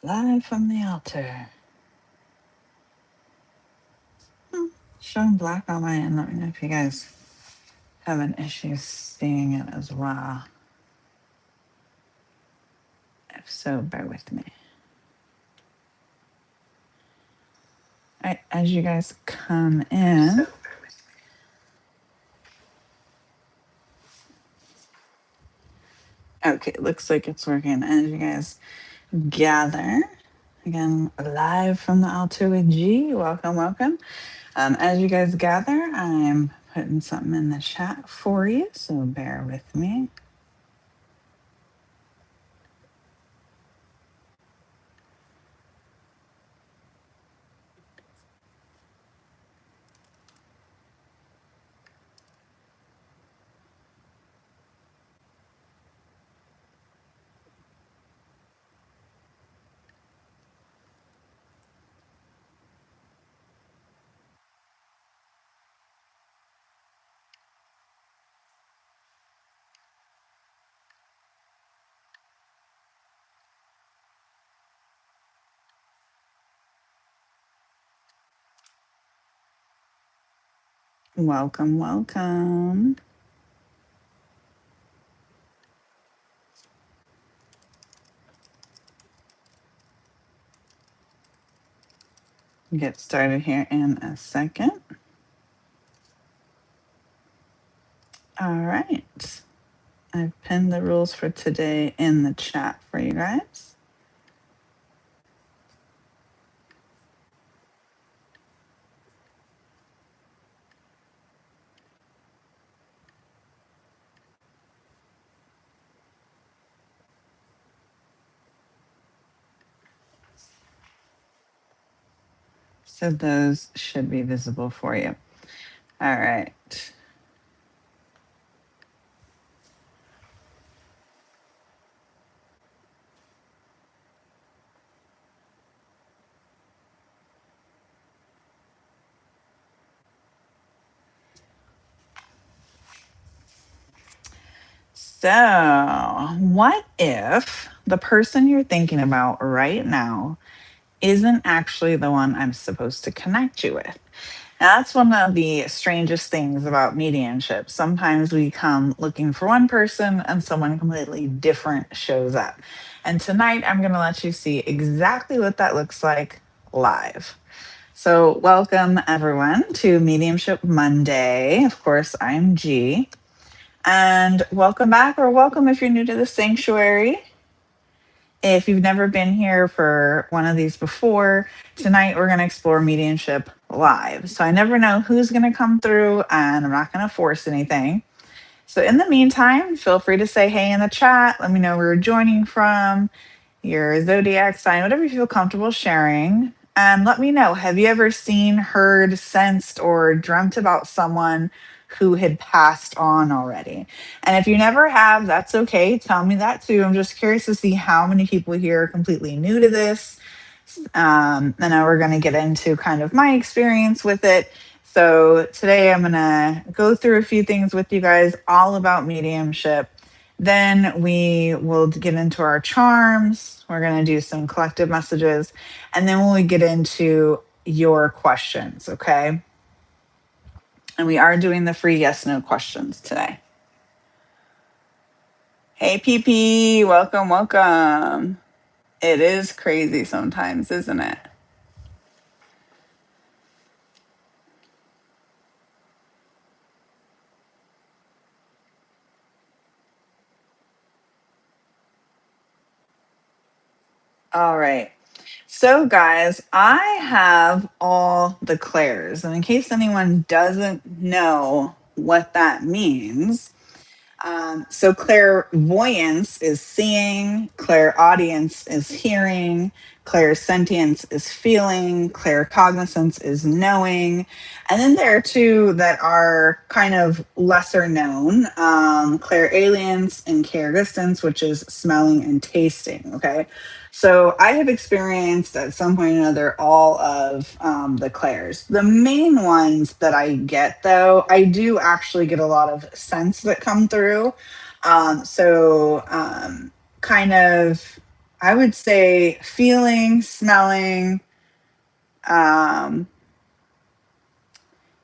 Live from the altar. Showing black on my end. Let me know if you guys have an issue seeing it as well. If so, bear with me. All right, as you guys come in. Okay, looks like it's working. As you guys gather, again, live from the altar with G. Welcome, welcome. As you guys gather, I'm putting something in the chat for you, so bear with me. Welcome, welcome. Get started here in a second. All right. I've pinned the rules for today in the chat for you guys. So those should be visible for you. All right. So, what if the person you're thinking about right now isn't actually the one I'm supposed to connect you with? Now, that's one of the strangest things about mediumship. Sometimes we come looking for one person and someone completely different shows up. And tonight, I'm going to let you see exactly what that looks like live. So, welcome everyone to Mediumship Monday. Of course, I'm G. And welcome back, or welcome if you're new to the sanctuary. If you've never been here for one of these before, tonight we're going to explore mediumship live. So I never know who's going to come through, and I'm not going to force anything. So in the meantime, feel free to say hey in the chat. Let me know where you're joining from, your zodiac sign, whatever you feel comfortable sharing. And let me know, have you ever seen, heard, sensed, or dreamt about someone who had passed on already? And if you never have, that's okay. Tell me that too. I'm just curious to see how many people here are completely new to this. And now we're going to get into kind of my experience with it. So today I'm going to go through a few things with you guys all about mediumship. Then we will get into our charms. We're going to do some collective messages. And then we'll get into your questions, okay? And we are doing the free yes no questions today. Hey, PP, welcome, welcome. It is crazy sometimes, isn't it? All right. So, guys, I have all the clairs. And in case anyone doesn't know what that means, so clairvoyance is seeing, clairaudience is hearing, clairsentience is feeling, claircognizance is knowing. And then there are two that are kind of lesser known, clairalience and clairgustance, which is smelling and tasting, okay? So I have experienced at some point or another all of the clairs. The main ones that I get, though, I do actually get a lot of scents that come through. Kind of I would say feeling, smelling, um,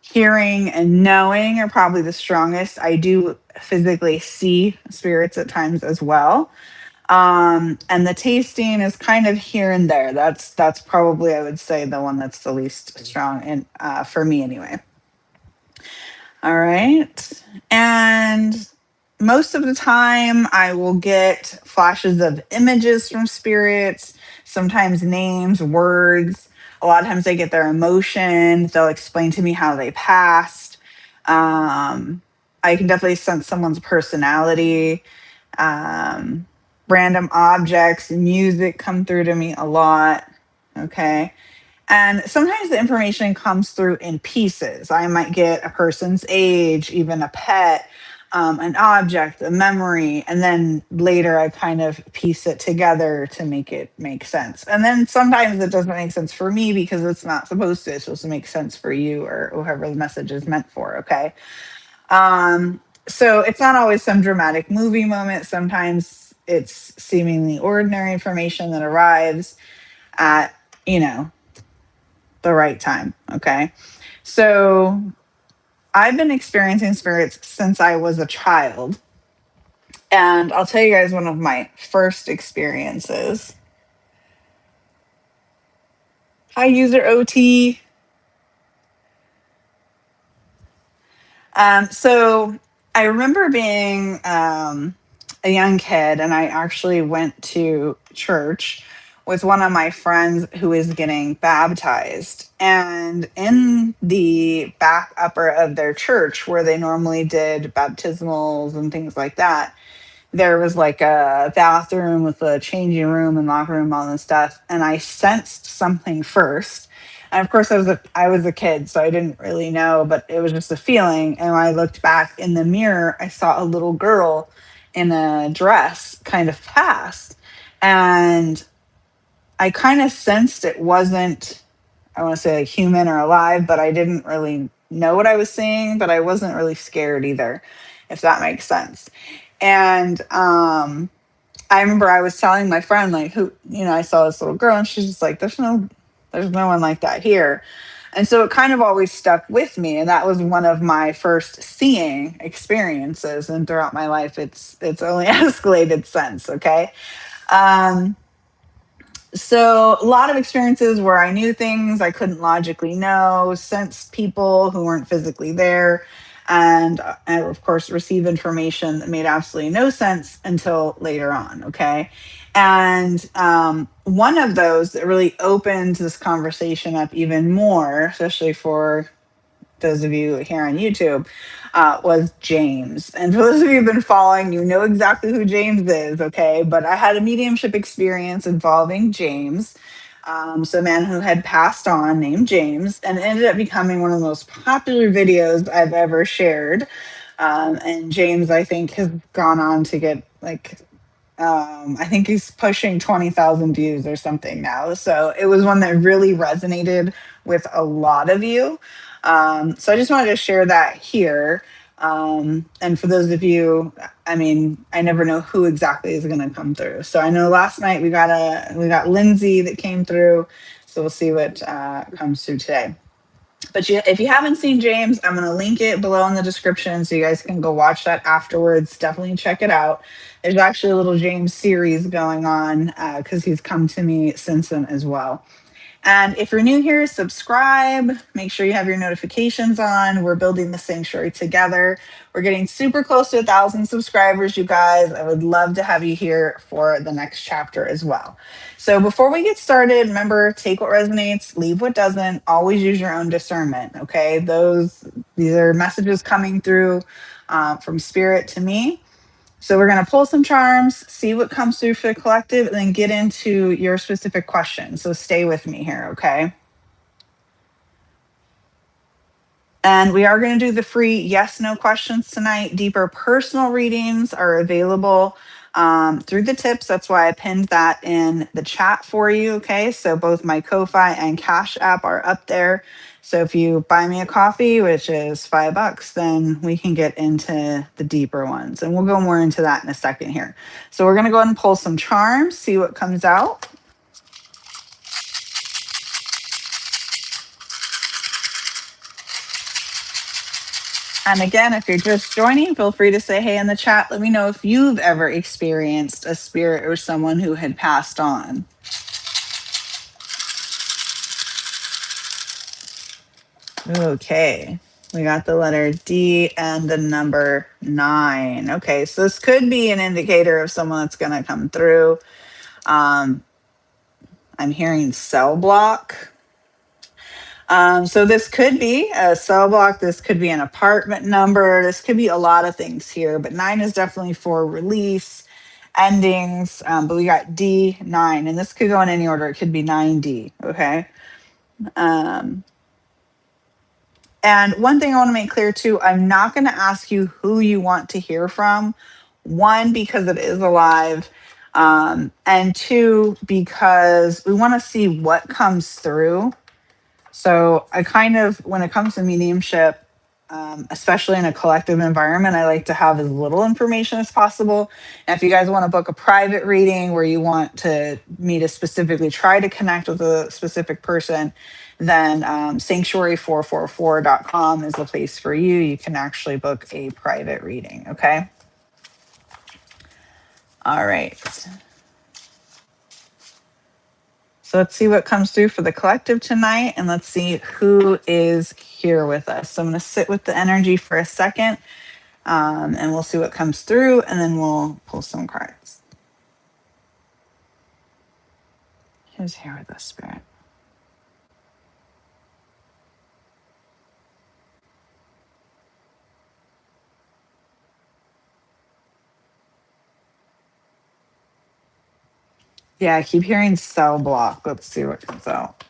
hearing, and knowing are probably the strongest. I do physically see spirits at times as well. And the tasting is kind of here and there. That's probably, I would say, the one that's the least strong, and for me anyway. All right. And most of the time, I will get flashes of images from spirits, sometimes names, words. A lot of times, I get their emotion. They'll explain to me how they passed. Um, I can definitely sense someone's personality. Um, Random objects, music come through to me a lot. Okay. And sometimes the information comes through in pieces. I might get a person's age, even a pet, an object, a memory, and then later I kind of piece it together to make it make sense. And then sometimes it doesn't make sense for me because it's not supposed to. It's supposed to make sense for you or whoever the message is meant for. Okay. Um, so it's not always some dramatic movie moment. Sometimes it's seemingly ordinary information that arrives at, you know, the right time. Okay. So I've been experiencing spirits since I was a child. And I'll tell you guys one of my first experiences. Hi, user OT. So I remember being a young kid, and I actually went to church with one of my friends who is getting baptized. And in the back upper of their church, where they normally did baptismals and things like that, there was like a bathroom with a changing room and locker room, all this stuff. And I sensed something first. And of course, I was a kid, so I didn't really know, but it was just a feeling. And when I looked back in the mirror, I saw a little girl in a dress kind of pass. And I kind of sensed it wasn't, I want to say like human or alive, but I didn't really know what I was seeing, but I wasn't really scared either, if that makes sense. And I remember I was telling my friend, like, who, I saw this little girl, and she's just like, there's no one like that here. And so it kind of always stuck with me. And that was one of my first seeing experiences. And throughout my life, it's only escalated since. Okay. Um, so a lot of experiences where I knew things I couldn't logically know, sensed people who weren't physically there, and of course receive information that made absolutely no sense until later on. Okay. And one of those that really opened this conversation up even more, especially for those of you here on YouTube, was James. And for those of you who've been following, you know exactly who James is, okay? But I had a mediumship experience involving James. So a man who had passed on named James, and it ended up becoming one of the most popular videos I've ever shared. And James, I think, has gone on to get like I think he's pushing 20,000 views or something now. So it was one that really resonated with a lot of you. So I just wanted to share that here. And for those of you, I mean, I never know who exactly is going to come through. So I know last night we got Lindsay that came through. So we'll see what comes through today. But if you haven't seen James, I'm going to link it below in the description so you guys can go watch that afterwards. Definitely check it out. There's actually a little James series going on because he's come to me since then as well. And if you're new here, subscribe. Make sure you have your notifications on. We're building the sanctuary together. We're getting super close to 1,000 subscribers, you guys. I would love to have you here for the next chapter as well. So before we get started, remember, take what resonates, leave what doesn't. Always use your own discernment, okay? These are messages coming through from spirit to me. So we're going to pull some charms, see what comes through for the collective, and then get into your specific question. So stay with me here, okay? And we are going to do the free yes, no questions tonight. Deeper personal readings are available through the tips. That's why I pinned that in the chat for you, okay? So both my Ko-Fi and Cash App are up there. So if you buy me a coffee, which is $5, then we can get into the deeper ones. And we'll go more into that in a second here. So we're going to go ahead and pull some charms, see what comes out. And again, if you're just joining, feel free to say hey in the chat. Let me know if you've ever experienced a spirit or someone who had passed on. Okay, we got the letter D and the number 9. Okay, so this could be an indicator of someone that's going to come through. I'm hearing cell block. So this could be a cell block. This could be an apartment number. This could be a lot of things here, but 9 is definitely for release, endings. But we got D9, and this could go in any order. It could be 9D. Okay. And one thing I want to make clear too, I'm not going to ask you who you want to hear from. One, because it is alive. And two, because we want to see what comes through. So I kind of, when it comes to mediumship, especially in a collective environment, I like to have as little information as possible. And if you guys want to book a private reading where you want me to specifically try to connect with a specific person, then sanctuary444.com is the place for you. You can actually book a private reading. Okay. All right. So let's see what comes through for the collective tonight, and let's see who is here with us. So I'm going to sit with the energy for a second, and we'll see what comes through, and then we'll pull some cards. Who's here with us, Spirit? Yeah, I keep hearing cell block. Let's see what comes out.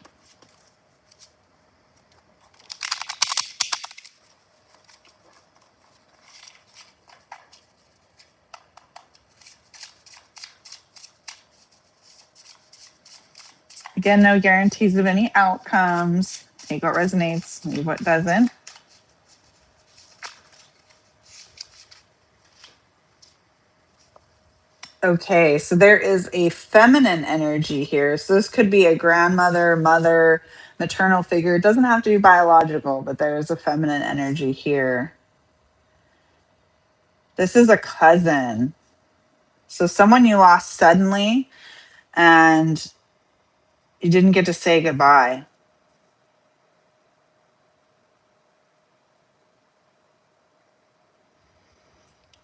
Again, no guarantees of any outcomes. Take what resonates, leave what doesn't. Okay, so there is a feminine energy here. So this could be a grandmother, mother, maternal figure. It doesn't have to be biological, but there is a feminine energy here. This is a cousin. So someone you lost suddenly and you didn't get to say goodbye.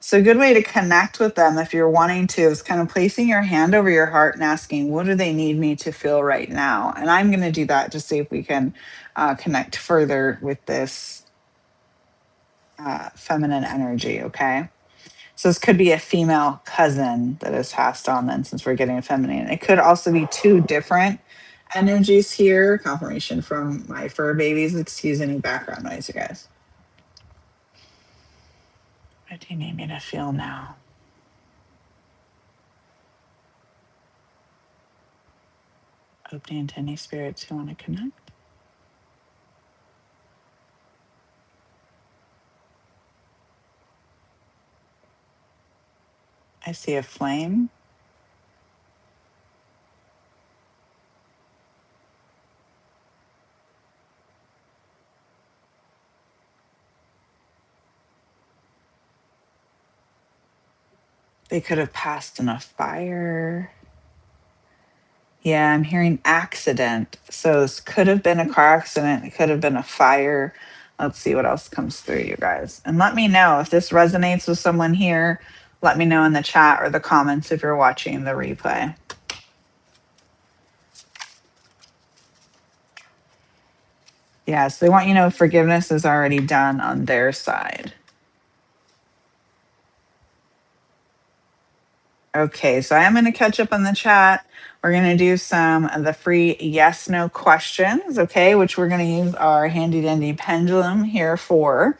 So a good way to connect with them if you're wanting to is kind of placing your hand over your heart and asking, what do they need me to feel right now? And I'm going to do that to see if we can connect further with this feminine energy, okay? So this could be a female cousin that has passed on then, since we're getting a feminine. It could also be two different energies here. Confirmation from my fur babies. Excuse any background noise, you guys. What do you need me to feel now? Opening to any spirits who want to connect. I see a flame. They could have passed in a fire. Yeah, I'm hearing accident. So this could have been a car accident. It could have been a fire. Let's see what else comes through, you guys. And let me know if this resonates with someone here. Let me know in the chat or the comments if you're watching the replay. Yeah, so they want you to know forgiveness is already done on their side. Okay, so I am going to catch up on the chat. We're going to do some of the free yes no questions, okay, which we're going to use our handy dandy pendulum here for.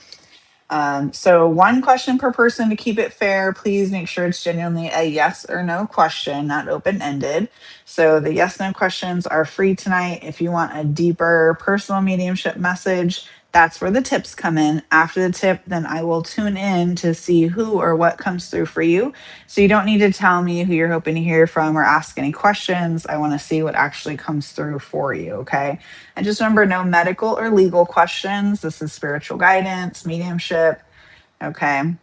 So one question per person to keep it fair. Please make sure it's genuinely a yes or no question, not open ended. So the yes no questions are free tonight. If you want a deeper personal mediumship message, that's where the tips come in. After the tip, then I will tune in to see who or what comes through for you. So you don't need to tell me who you're hoping to hear from or ask any questions. I want to see what actually comes through for you. Okay. And just remember, no medical or legal questions. This is spiritual guidance, mediumship. Okay.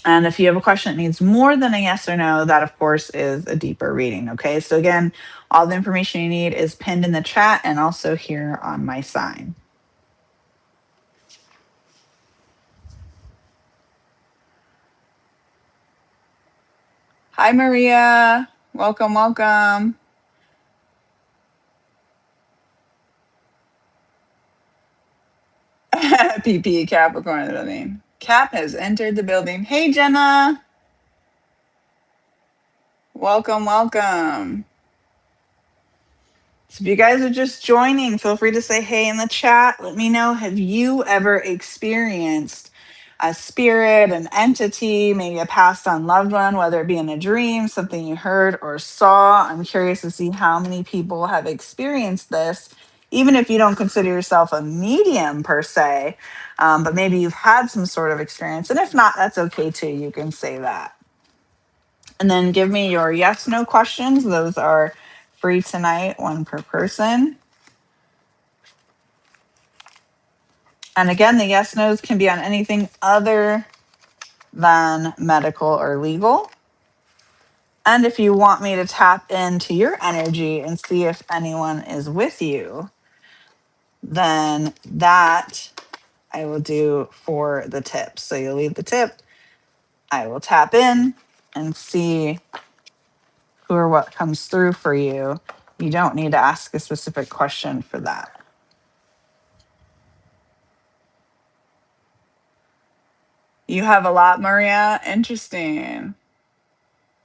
And if you have a question that needs more than a yes or no, that of course is a deeper reading. Okay. So again, all the information you need is pinned in the chat and also here on my sign. Hi, Maria. Welcome, welcome. PP Capricorn, the building. Cap has entered the building. Hey, Jenna. Welcome, welcome. So if you guys are just joining, feel free to say hey in the chat. Let me know, have you ever experienced a spirit, an entity, maybe a passed on loved one, whether it be in a dream, something you heard or saw? I'm curious to see how many people have experienced this, even if you don't consider yourself a medium per se, but maybe you've had some sort of experience. And if not, that's okay too. You can say that. And then give me your yes no questions. Those are free tonight, one per person. And again, the yes nos can be on anything other than medical or legal. And if you want me to tap into your energy and see if anyone is with you, then that I will do for the tip. So you'll leave the tip. I will tap in and see who or what comes through for you. You don't need to ask a specific question for that. You have a lot, Maria. Interesting.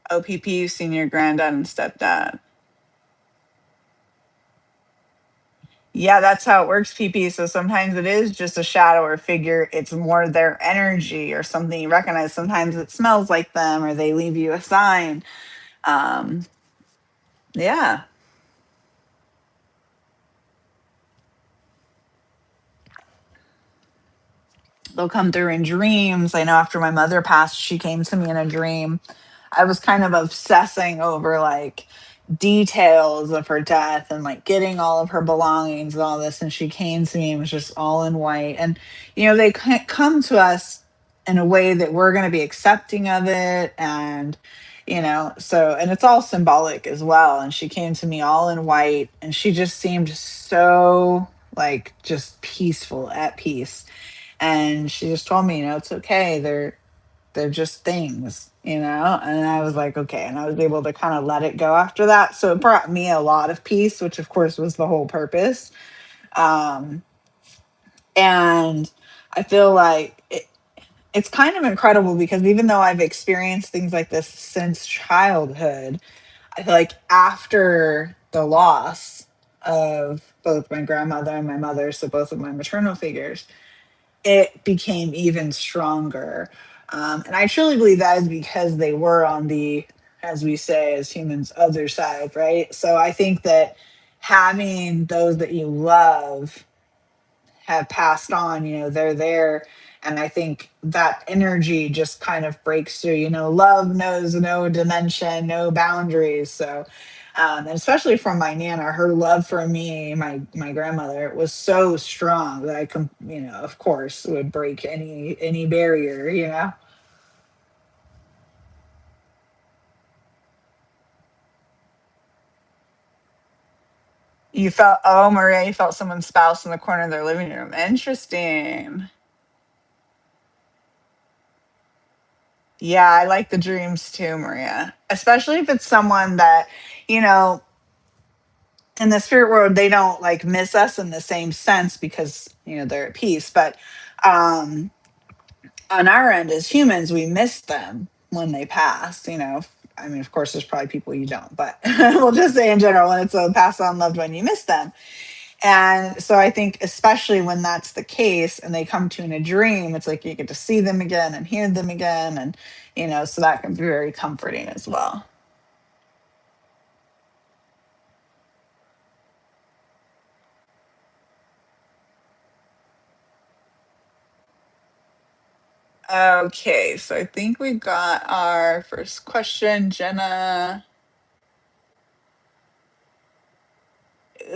OPP, you've seen your granddad and stepdad. Yeah, that's how it works, PP. So sometimes it is just a shadow or figure. It's more their energy or something you recognize. Sometimes it smells like them or they leave you a sign. Um, yeah. They'll come through in dreams. I know after my mother passed, she came to me in a dream. I was kind of obsessing over like details of her death and like getting all of her belongings and all this. And she came to me and was just all in white. And, you know, they can't come to us in a way that we're going to be accepting of it. And, you know, so, and it's all symbolic as well. And she came to me all in white and she just seemed so like just peaceful, at peace. And she just told me, you know, it's okay. They're just things, you know? And I was like, okay. And I was able to kind of let it go after that. So it brought me a lot of peace, which of course was the whole purpose. Um, and I feel like it's kind of incredible because even though I've experienced things like this since childhood, I feel like after the loss of both my grandmother and my mother, so both of my maternal figures, it became even stronger. And I truly believe that is because they were on the, as we say as humans, other side, right? So I think that having those that you love have passed on, you know, they're there. And I think that energy just kind of breaks through, you know, love knows no dimension, no boundaries. So, and especially from my Nana, her love for me, my grandmother, was so strong that I can, you know, of course, would break any barrier, you know. You felt, oh, Maria, you felt someone's spouse in the corner of their living room. Interesting. Yeah, I like the dreams too, Maria. Especially if it's someone that, you know, in the spirit world, they don't like miss us in the same sense because, you know, they're at peace. But um on our end as humans, we miss them when they pass, you know. I mean, of course, there's probably people you don't, but we'll just say in general, when it's a passed on loved one, you miss them. And so I think, especially when that's the case and they come to you in a dream, it's like you get to see them again and hear them again. And, so that can be very comforting as well. Okay, so I think we got our first question. Jenna.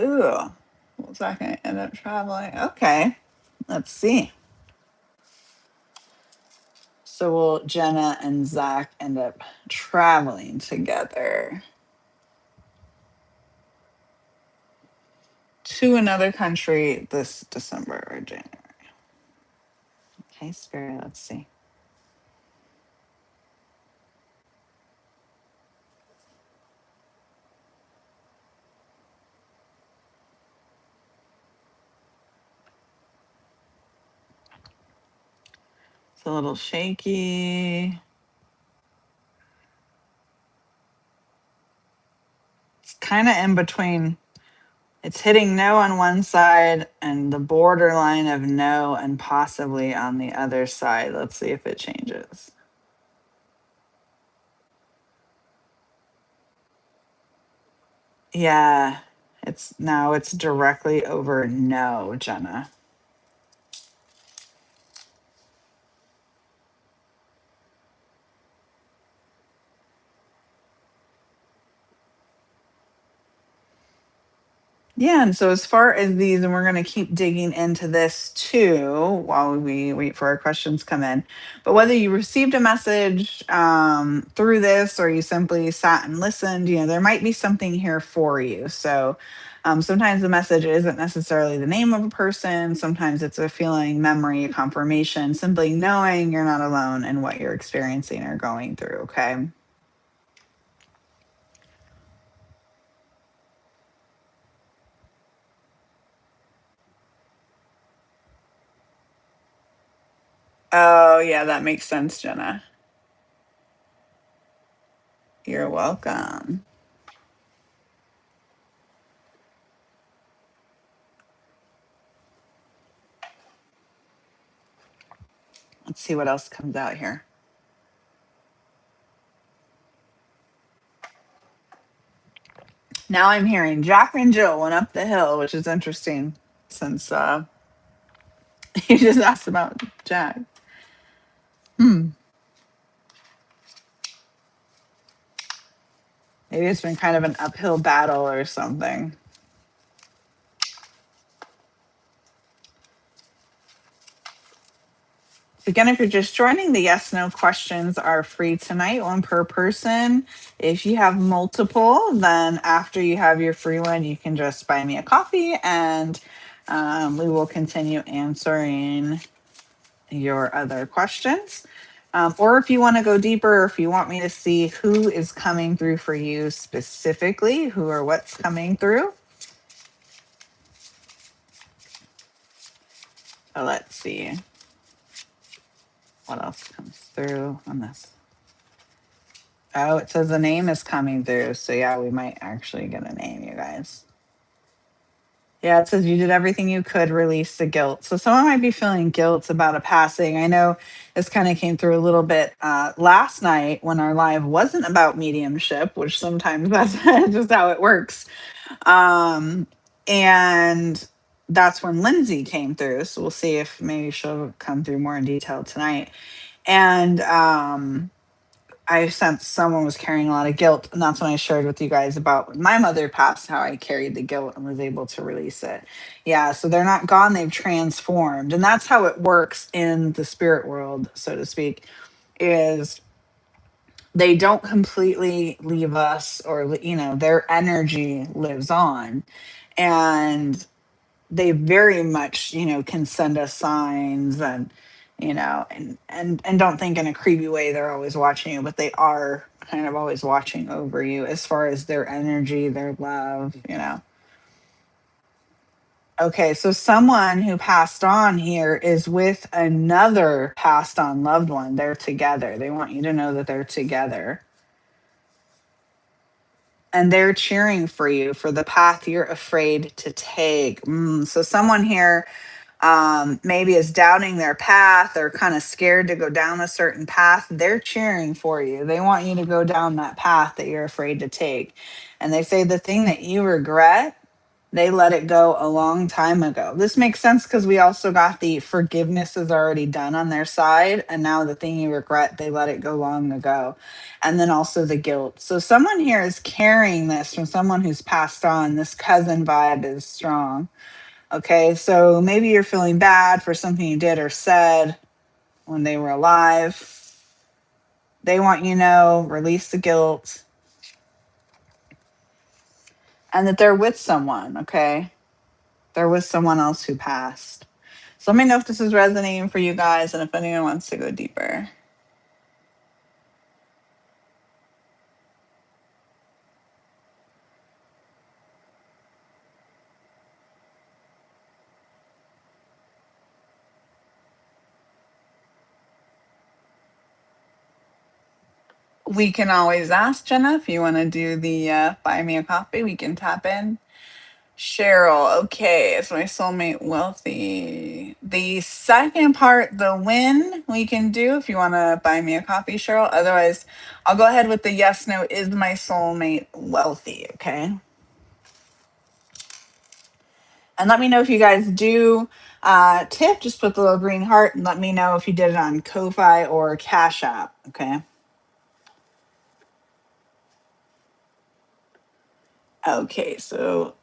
Ooh, was that going to end up traveling? Okay, let's see. So will Jenna and Zach end up traveling together to another country this December or January? Okay, Spirit, let's see. It's a little shaky. It's kind of in between. It's hitting no on one side and the borderline of no and possibly on the other side. Let's see if it changes. Yeah, it's directly over no, Jenna. Yeah, and so as far as these, and we're going to keep digging into this too while we wait for our questions come in. But whether you received a message through this or you simply sat and listened, there might be something here for you. So sometimes the message isn't necessarily the name of a person. Sometimes it's a feeling, memory, confirmation, simply knowing you're not alone in what you're experiencing or going through. Okay. Oh, yeah, that makes sense, Jenna. You're welcome. Let's see what else comes out here. Now I'm hearing Jack and Jill went up the hill, which is interesting since you just asked about Jack. Hmm. Maybe it's been kind of an uphill battle or something. Again, if you're just joining, the yes no questions are free tonight, one per person. If you have multiple, then after you have your free one, you can just buy me a coffee and we will continue answering your other questions. Or if you want to go deeper, or if you want me to see who is coming through for you specifically, who or what's coming through. So let's see what else comes through on this. Oh, it says the name is coming through. So yeah, we might actually get a name, you guys. Yeah, it says you did everything you could release the guilt. So someone might be feeling guilt about a passing. I know this kind of came through a little bit last night when our live wasn't about mediumship, which sometimes that's just how it works. Um, and that's when Lindsay came through. So we'll see if maybe she'll come through more in detail tonight. And I sensed someone was carrying a lot of guilt. And that's when I shared with you guys about when my mother passed, how I carried the guilt and was able to release it. Yeah. So they're not gone, they've transformed. And that's how it works in the spirit world, so to speak, is they don't completely leave us, or their energy lives on, and they very much can send us signs, and and don't think in a creepy way they're always watching you, but they are kind of always watching over you as far as their energy, their love. Okay, so someone who passed on here is with another passed on loved one. They're together. They want you to know that they're together. and they're cheering for you for the path you're afraid to take. So someone here maybe is doubting their path or kind of scared to go down a certain path. They're cheering for you. They want you to go down that path that you're afraid to take. And they say the thing that you regret, they let it go a long time ago. This makes sense because we also got the forgiveness is already done on their side. And now the thing you regret, they let it go long ago. And then also the guilt. So someone here is carrying this from someone who's passed on. This cousin vibe is strong. Okay, so maybe you're feeling bad for something you did or said when they were alive. They want you to know, release the guilt, and that they're with someone, okay? They're with someone else who passed. So let me know if this is resonating for you guys and if anyone wants to go deeper. We can always ask Jenna if you want to do the buy me a coffee. We can tap in. Cheryl, okay, is my soulmate wealthy? The second part, the win, we can do if you want to buy me a coffee, Cheryl. Otherwise, I'll go ahead with the yes, no, is my soulmate wealthy? Okay. And let me know if you guys do tip, just put the little green heart and let me know if you did it on Ko-Fi or Cash App. Okay. Okay, so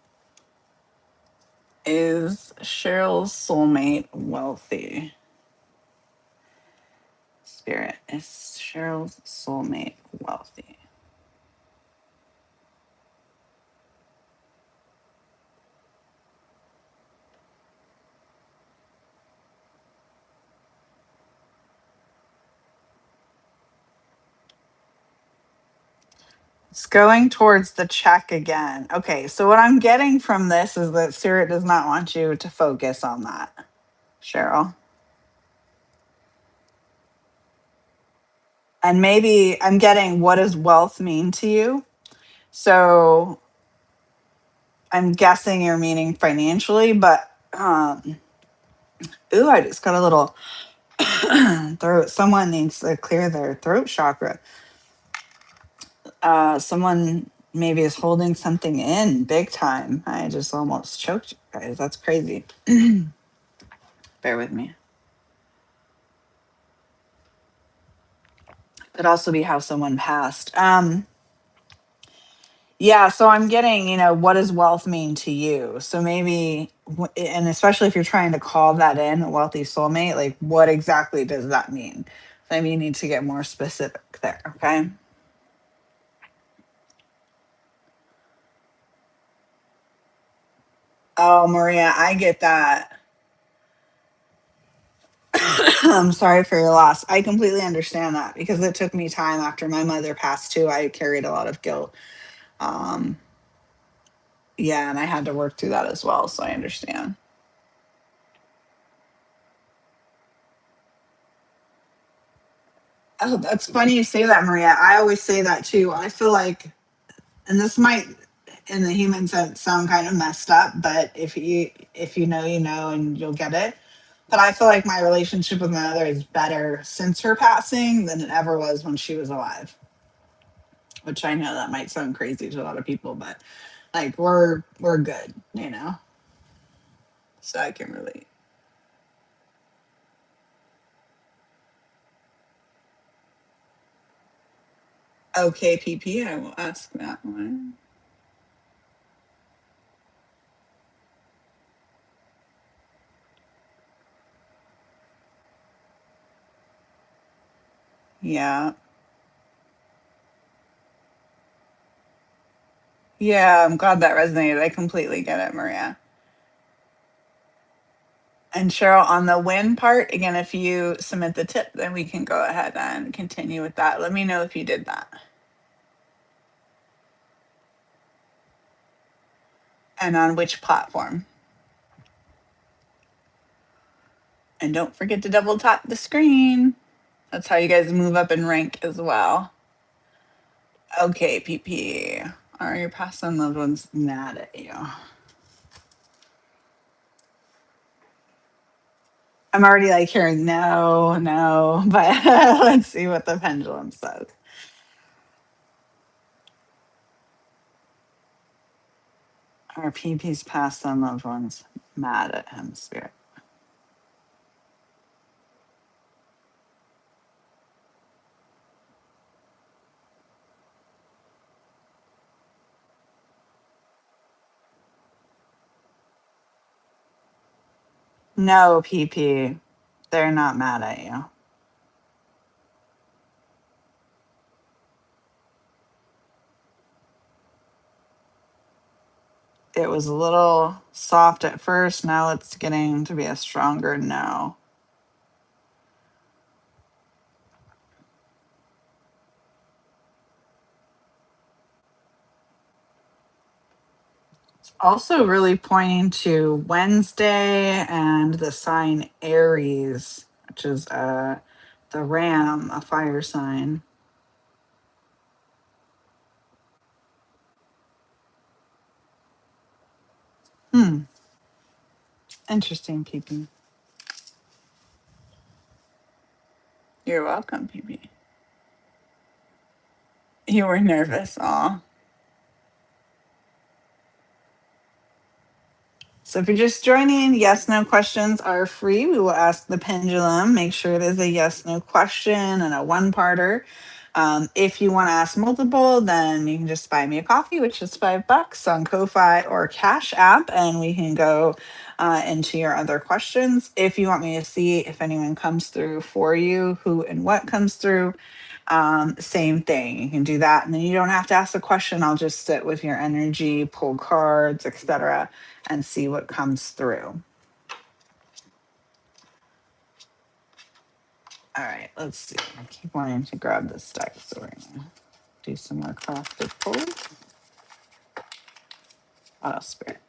is Cheryl's soulmate wealthy? Spirit, is Cheryl's soulmate wealthy? It's going towards the check again. Okay, so what I'm getting from this is that Spirit does not want you to focus on that, Cheryl. And maybe I'm getting what does wealth mean to you? So I'm guessing you're meaning financially, but ooh, I just got a little throat. Someone needs to clear their throat chakra. Someone maybe is holding something in big time. I just almost choked you guys. That's crazy. Bear with me. Could also be how someone passed. Yeah, so I'm getting, what does wealth mean to you? So maybe, and especially if you're trying to call that in a wealthy soulmate, like what exactly does that mean? Maybe you need to get more specific there, okay? Oh, Maria, I get that. I'm sorry for your loss. I completely understand that because it took me time after my mother passed too. I carried a lot of guilt. Um, yeah, and I had to work through that as well. So I understand. Oh, that's funny you say that, Maria. I always say that too. I feel like, and this might, in the human sense, sound kind of messed up, but if you know, you know, and you'll get it. But I feel like my relationship with my mother is better since her passing than it ever was when she was alive. Which I know that might sound crazy to a lot of people, but like we're good, so I can relate. Okay, PP, I will ask that one. Yeah. Yeah, I'm glad that resonated. I completely get it, Maria. And Cheryl, on the win part, again, if you submit the tip, then we can go ahead and continue with that. Let me know if you did that. And on which platform. And don't forget to double tap the screen. That's how you guys move up in rank as well. Okay, PP. Are your past and loved ones mad at you? I'm already like hearing no, no, but let's see what the pendulum says. Are PP's past and loved ones mad at him, Spirit? No, PP. They're not mad at you. It was a little soft at first. Now it's getting to be a stronger no. It's also really pointing to Wednesday and the sign Aries, which is the ram, a fire sign. Interesting, PP. You're welcome, PP. You were nervous. Aw. So if you're just joining, yes, no questions are free. We will ask the pendulum. Make sure it is a yes, no question and a one-parter. If you want to ask multiple, then you can just buy me a coffee, which is $5 on Ko-Fi or Cash App, and we can go into your other questions. If you want me to see if anyone comes through for you, who and what comes through, same thing. You can do that, and then you don't have to ask a question. I'll just sit with your energy, pull cards, etc., and see what comes through. All right, let's see. I keep wanting to grab this deck, so we're gonna do some more crafted pulls. Oh, Spirit.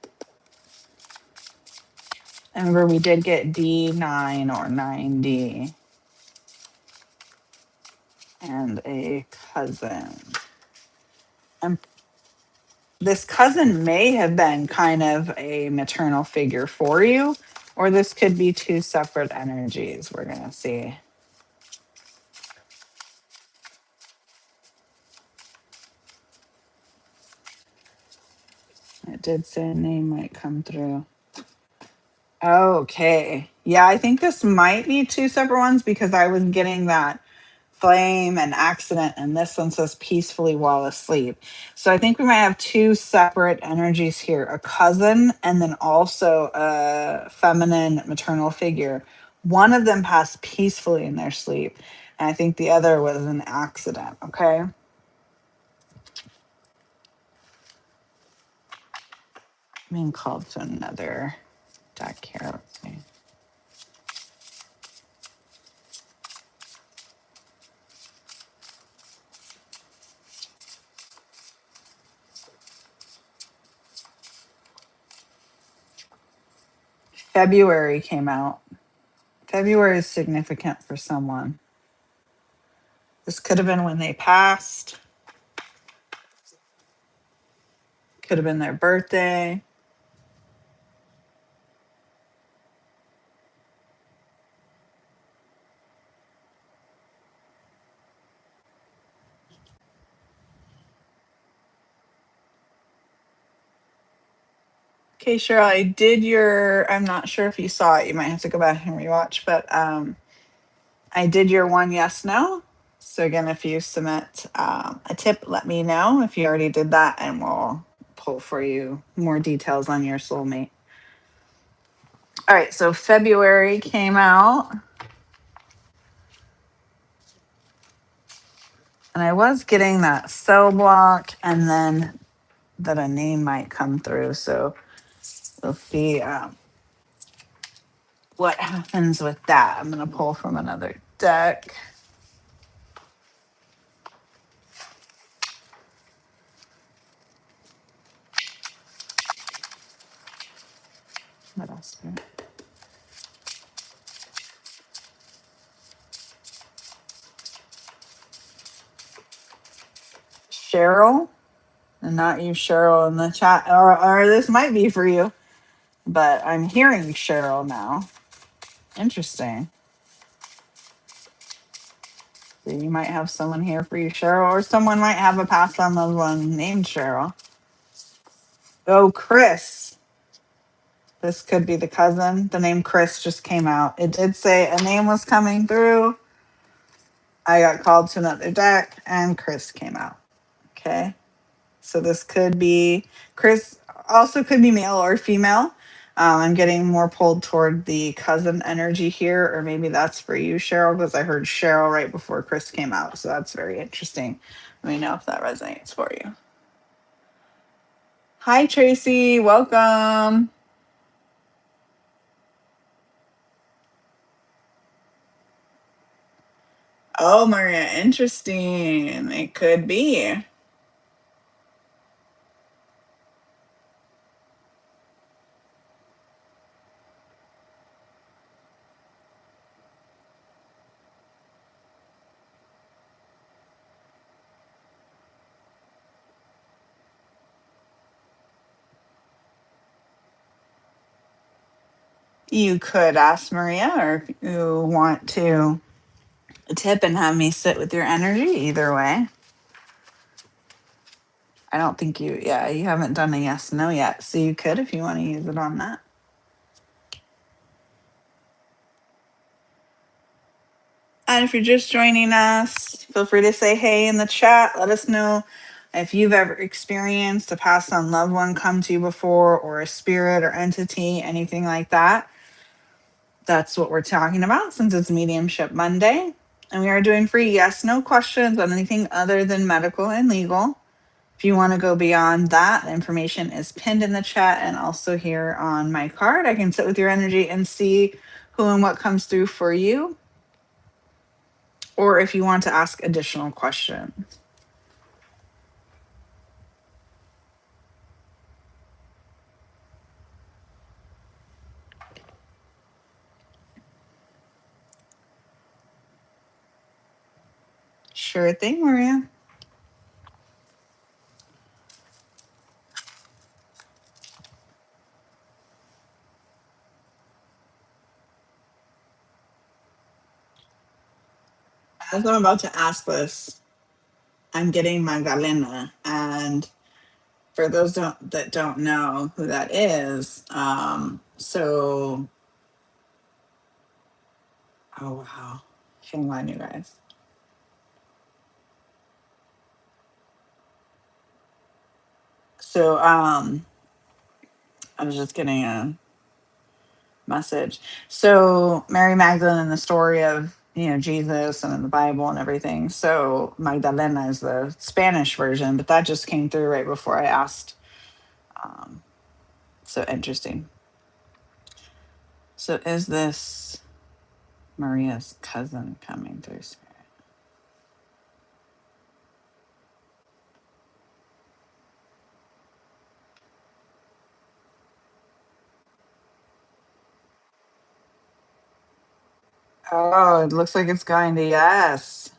And remember, we did get D9 or 9D and a cousin. And this cousin may have been kind of a maternal figure for you, or this could be two separate energies. We're going to see. It did say a name might come through. Okay. Yeah, I think this might be two separate ones because I was getting that flame and accident, and this one says peacefully while asleep. So I think we might have two separate energies here, a cousin and then also a feminine maternal figure. One of them passed peacefully in their sleep, and I think the other was an accident. Okay. Being called to another deck here. Let's see. February came out. February is significant for someone. This could have been when they passed, could have been their birthday. Okay, Cheryl, I did I'm not sure if you saw it. You might have to go back and rewatch, but I did your one yes, no. So again, if you submit a tip, let me know if you already did that, and we'll pull for you more details on your soulmate. All right, so February came out. And I was getting that cell block and then that a name might come through. So we'll see what happens with that. I'm going to pull from another deck. What else? Cheryl. And not you, Cheryl, in the chat. Or this might be for you, but I'm hearing Cheryl now. Interesting. So you might have someone here for you, Cheryl, or someone might have a past on loved one named Cheryl. Oh, Chris. This could be the cousin. The name Chris just came out. It did say a name was coming through. I got called to another deck, and Chris came out. Okay. So this could be Chris, also could be male or female. I'm getting more pulled toward the cousin energy here, or maybe that's for you, Cheryl, because I heard Cheryl right before Chris came out. So that's very interesting. Let me know if that resonates for you. Hi, Tracy. Welcome. Oh, Maria, interesting. It could be. You could ask Maria, or if you want to tip and have me sit with your energy, either way. I don't think you haven't done a yes, no yet. So you could if you want to use it on that. And if you're just joining us, feel free to say hey in the chat. Let us know if you've ever experienced a passed on loved one come to you before, or a spirit or entity, anything like that. That's what we're talking about since it's Mediumship Monday. And we are doing free yes, no questions on anything other than medical and legal. If you want to go beyond that, the information is pinned in the chat and also here on my card. I can sit with your energy and see who and what comes through for you. Or if you want to ask additional questions. Sure thing, Maria. As I'm about to ask this, I'm getting Magdalena. And for those that don't know who that is, so, oh wow, hang on, you guys. So, I was just getting a message. So Mary Magdalene, the story of Jesus and in the Bible and everything. So Magdalena is the Spanish version, but that just came through right before I asked. So interesting. So is this Maria's cousin coming through spirit? Oh, it looks like it's going to yes.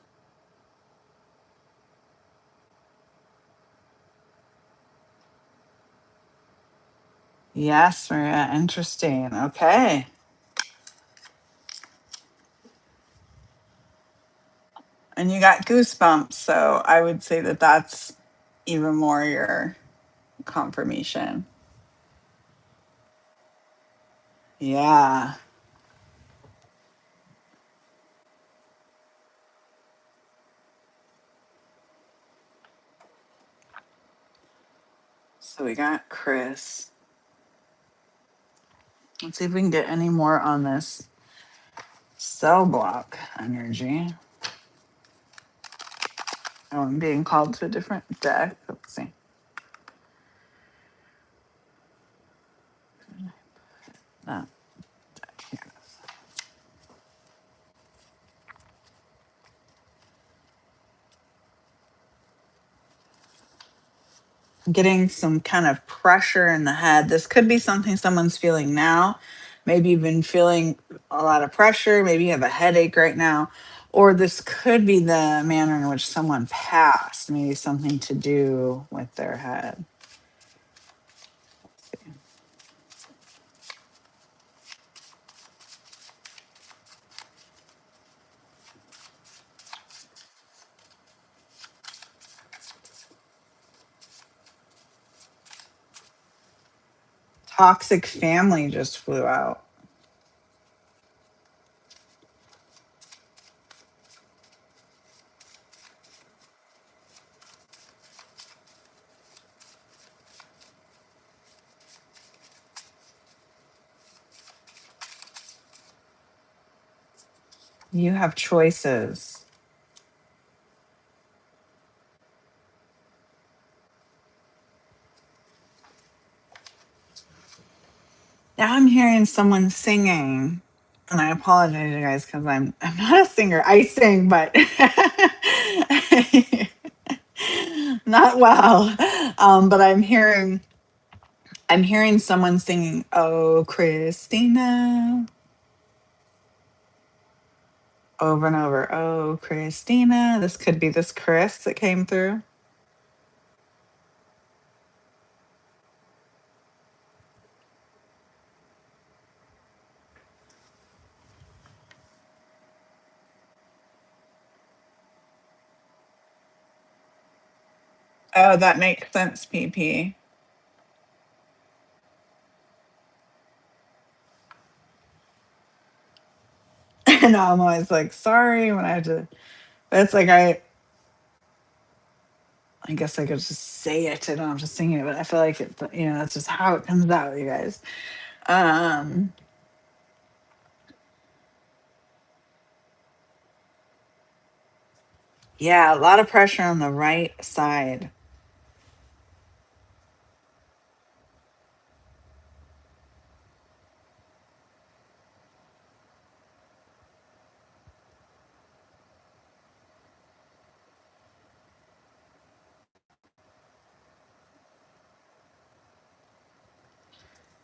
Yes, Maria. Interesting. Okay. And you got goosebumps. So I would say that that's even more your confirmation. Yeah. So we got Chris. Let's see if we can get any more on this cell block energy. Oh, I'm being called to a different deck. Let's see. That deck here. I'm getting some kind of pressure in the head. This could be something someone's feeling now. Maybe you've been feeling a lot of pressure. Maybe you have a headache right now. Or this could be the manner in which someone passed, maybe something to do with their head. Toxic family just flew out. You have choices. Now I'm hearing someone singing, and I apologize, you guys, because I'm not a singer. I sing, but not well. But I'm hearing someone singing, "Oh, Christina," over and over. "Oh, Christina." This could be this Chris that came through. Oh, that makes sense, PP. And I'm always like, sorry when I have to. But it's like I guess I could just say it. I don't have to sing it, but I feel like that's just how it comes out, you guys. Um, yeah, a lot of pressure on the right side.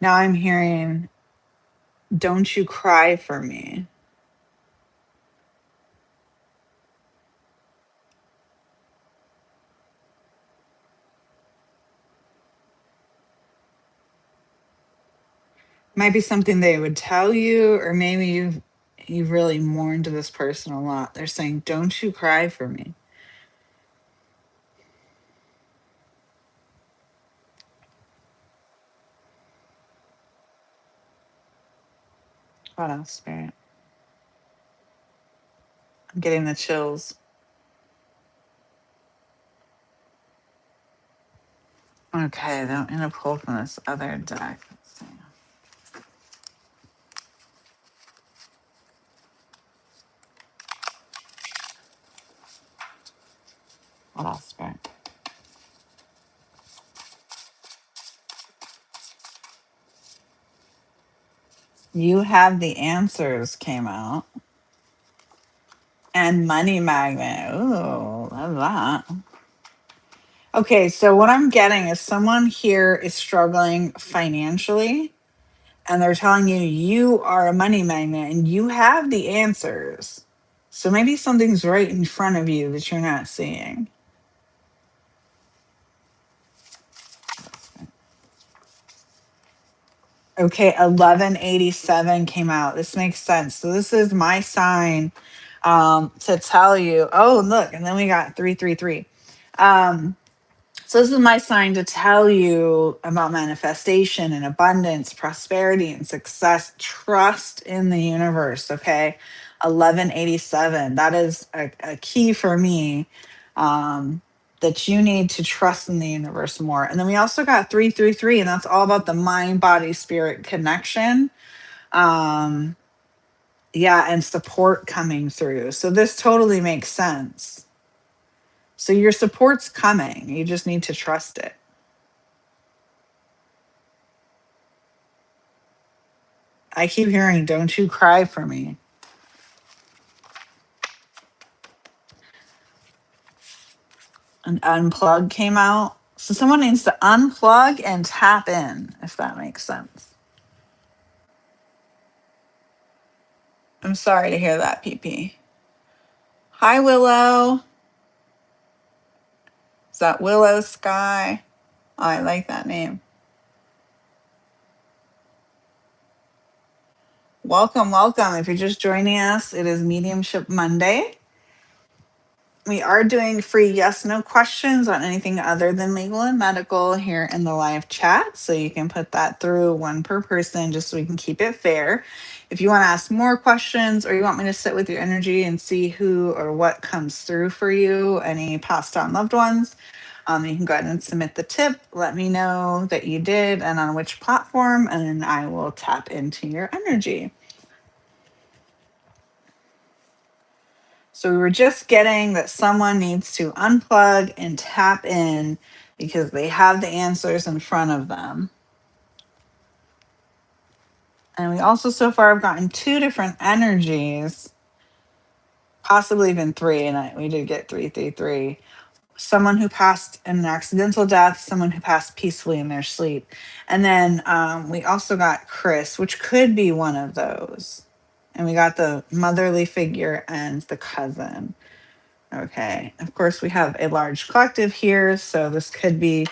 Now I'm hearing, "Don't you cry for me." Might be something they would tell you, or maybe you've really mourned this person a lot. They're saying, "Don't you cry for me." What else, Spirit? I'm getting the chills. Okay, then I'm gonna pull from this other deck. Let's see. What else, Spirit? You Have the Answers came out. And Money Magnet. Ooh, love that. Okay, so what I'm getting is someone here is struggling financially, and they're telling you you are a money magnet and you have the answers. So maybe something's right in front of you that you're not seeing. Okay, 1187 came out. This makes sense. So this is my sign to tell you. Oh, look, and then we got 333. So this is my sign to tell you about manifestation and abundance, prosperity and success. Trust in the universe. Okay, 1187. That is a key for me. That you need to trust in the universe more. And then we also got 333, and that's all about the mind, body, spirit connection. Um, yeah, and support coming through. So this totally makes sense. So your support's coming. You just need to trust it. I keep hearing, "Don't you cry for me." An unplug came out. So someone needs to unplug and tap in, if that makes sense. I'm sorry to hear that, PP. Hi, Willow. Is that Willow Sky? Oh, I like that name. Welcome, welcome. If you're just joining us, it is Mediumship Monday. We are doing free yes no questions on anything other than legal and medical here in the live chat. So you can put that through, one per person, just so we can keep it fair. If you want to ask more questions or you want me to sit with your energy and see who or what comes through for you, any passed on loved ones, you can go ahead and submit the tip. Let me know that you did and on which platform, and then I will tap into your energy. So we were just getting that someone needs to unplug and tap in because they have the answers in front of them. And we also so far have gotten two different energies, possibly even three, and we did get 333. Someone who passed in an accidental death, someone who passed peacefully in their sleep. And then we also got Chris, which could be one of those. And we got the motherly figure and the cousin. Okay. Of course, we have a large collective here, so this could be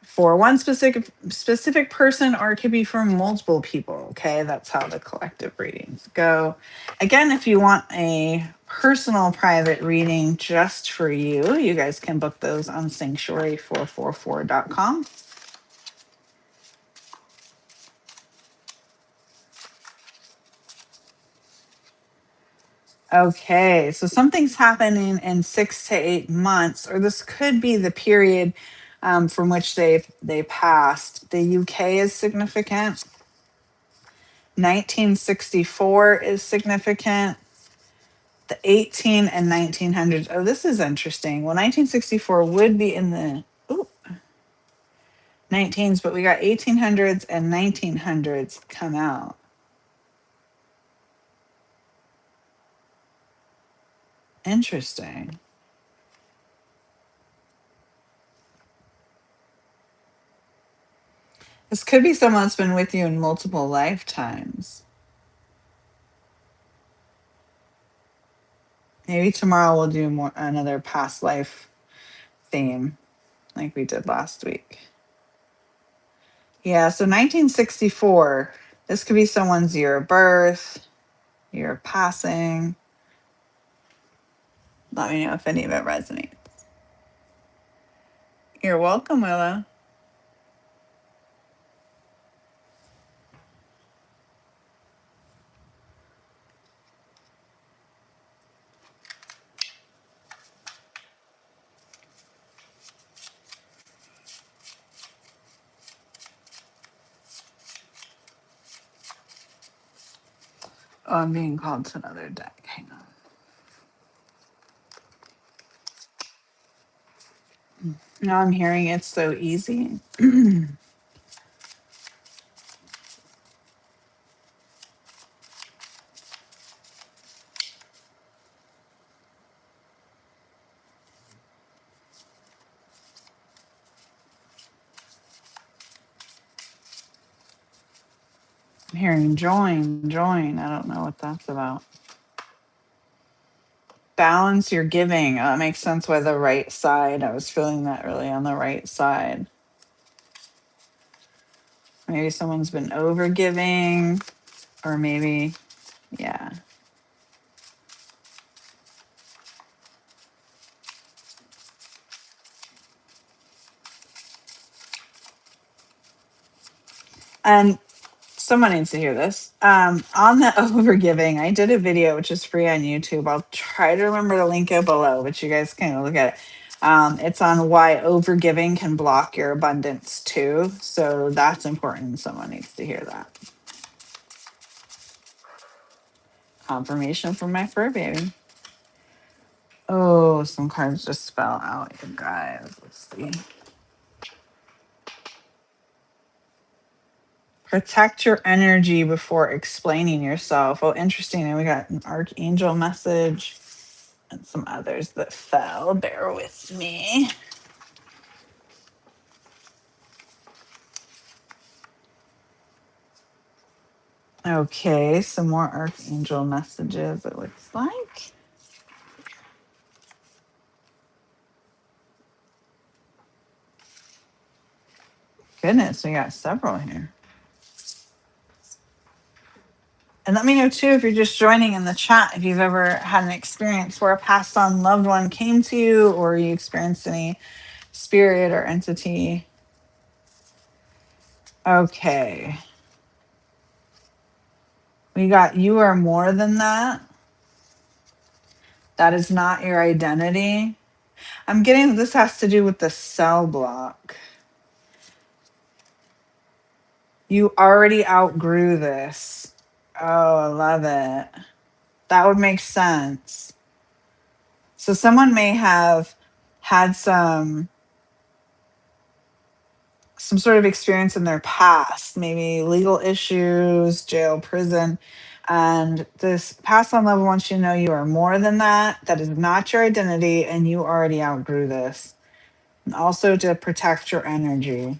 for one specific person, or it could be for multiple people. Okay, that's how the collective readings go. Again, if you want a personal private reading just for you, you guys can book those on sanctuary444.com. Okay, so something's happening in 6 to 8 months, or this could be the period from which they passed. The UK is significant. 1964 is significant. The 18 and 1900s. Oh, this is interesting. Well, 1964 would be in the 19s, but we got 1800s and 1900s come out. Interesting. This could be someone that's been with you in multiple lifetimes. Maybe tomorrow we'll do another past life theme like we did last week. Yeah, so 1964, this could be someone's year of birth, year of passing. Let me know if any of it resonates. You're welcome, Willow. Oh, I'm being called to another deck. Hang on. Now I'm hearing it's so easy. I'm hearing join. I don't know what that's about. Balance your giving. That makes sense why the right side. I was feeling that really on the right side. Maybe someone's been over giving, or maybe, yeah. And someone needs to hear this. On the overgiving, I did a video which is free on YouTube. I'll try to remember to link it below, but you guys can look at it. It's on why overgiving can block your abundance too. So that's important. Someone needs to hear that. Confirmation from my fur baby. Oh, some cards just fell out, you guys. Let's see. Protect your energy before explaining yourself. Oh, interesting. And we got an archangel message and some others that fell. Bear with me. Okay, some more archangel messages, it looks like. Goodness, we got several here. And let me know too if you're just joining in the chat if you've ever had an experience where a passed on loved one came to you or you experienced any spirit or entity. Okay. We got you are more than that. That is not your identity. I'm getting this has to do with the cell block. You already outgrew this. Oh, I love it. That would make sense. So someone may have had some sort of experience in their past, maybe legal issues, jail, prison. And this past on level wants you to know you are more than that. That is not your identity, and you already outgrew this. And also to protect your energy.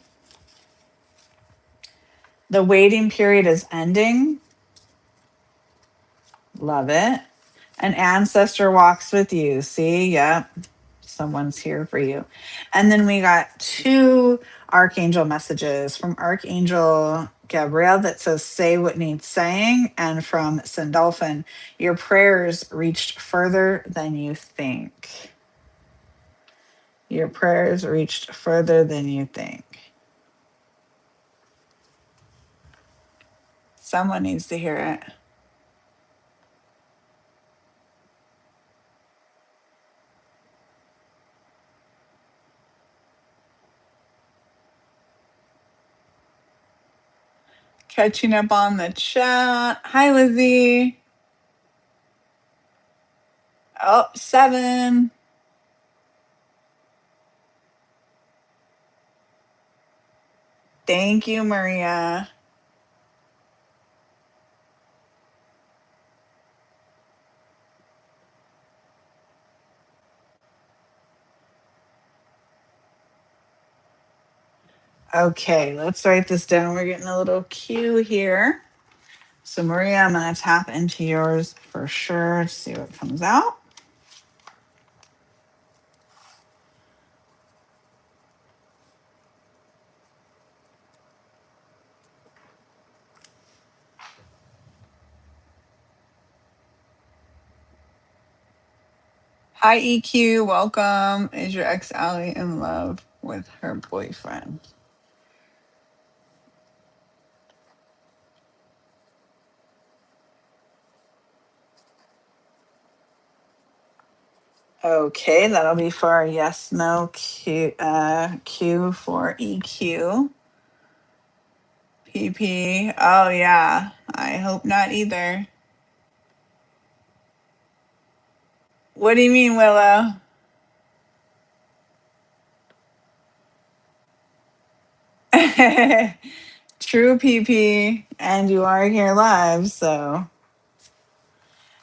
The waiting period is ending. Love it. An ancestor walks with you. See, yep. Someone's here for you. And then we got two archangel messages from Archangel Gabriel that says, say what needs saying. And from Sandolphin, your prayers reached further than you think. Your prayers reached further than you think. Someone needs to hear it. Catching up on the chat. Hi, Lizzie. Oh, 7. Thank you, Maria. Okay, let's write this down. We're getting a little cue here. So, Maria, I'm going to tap into yours for sure to see what comes out. Hi, EQ. Welcome. Is your ex Allie in love with her boyfriend? Okay, that'll be for our yes no Q for EQ. PP. Oh, yeah. I hope not either. What do you mean, Willow? True, PP. And you are here live, so.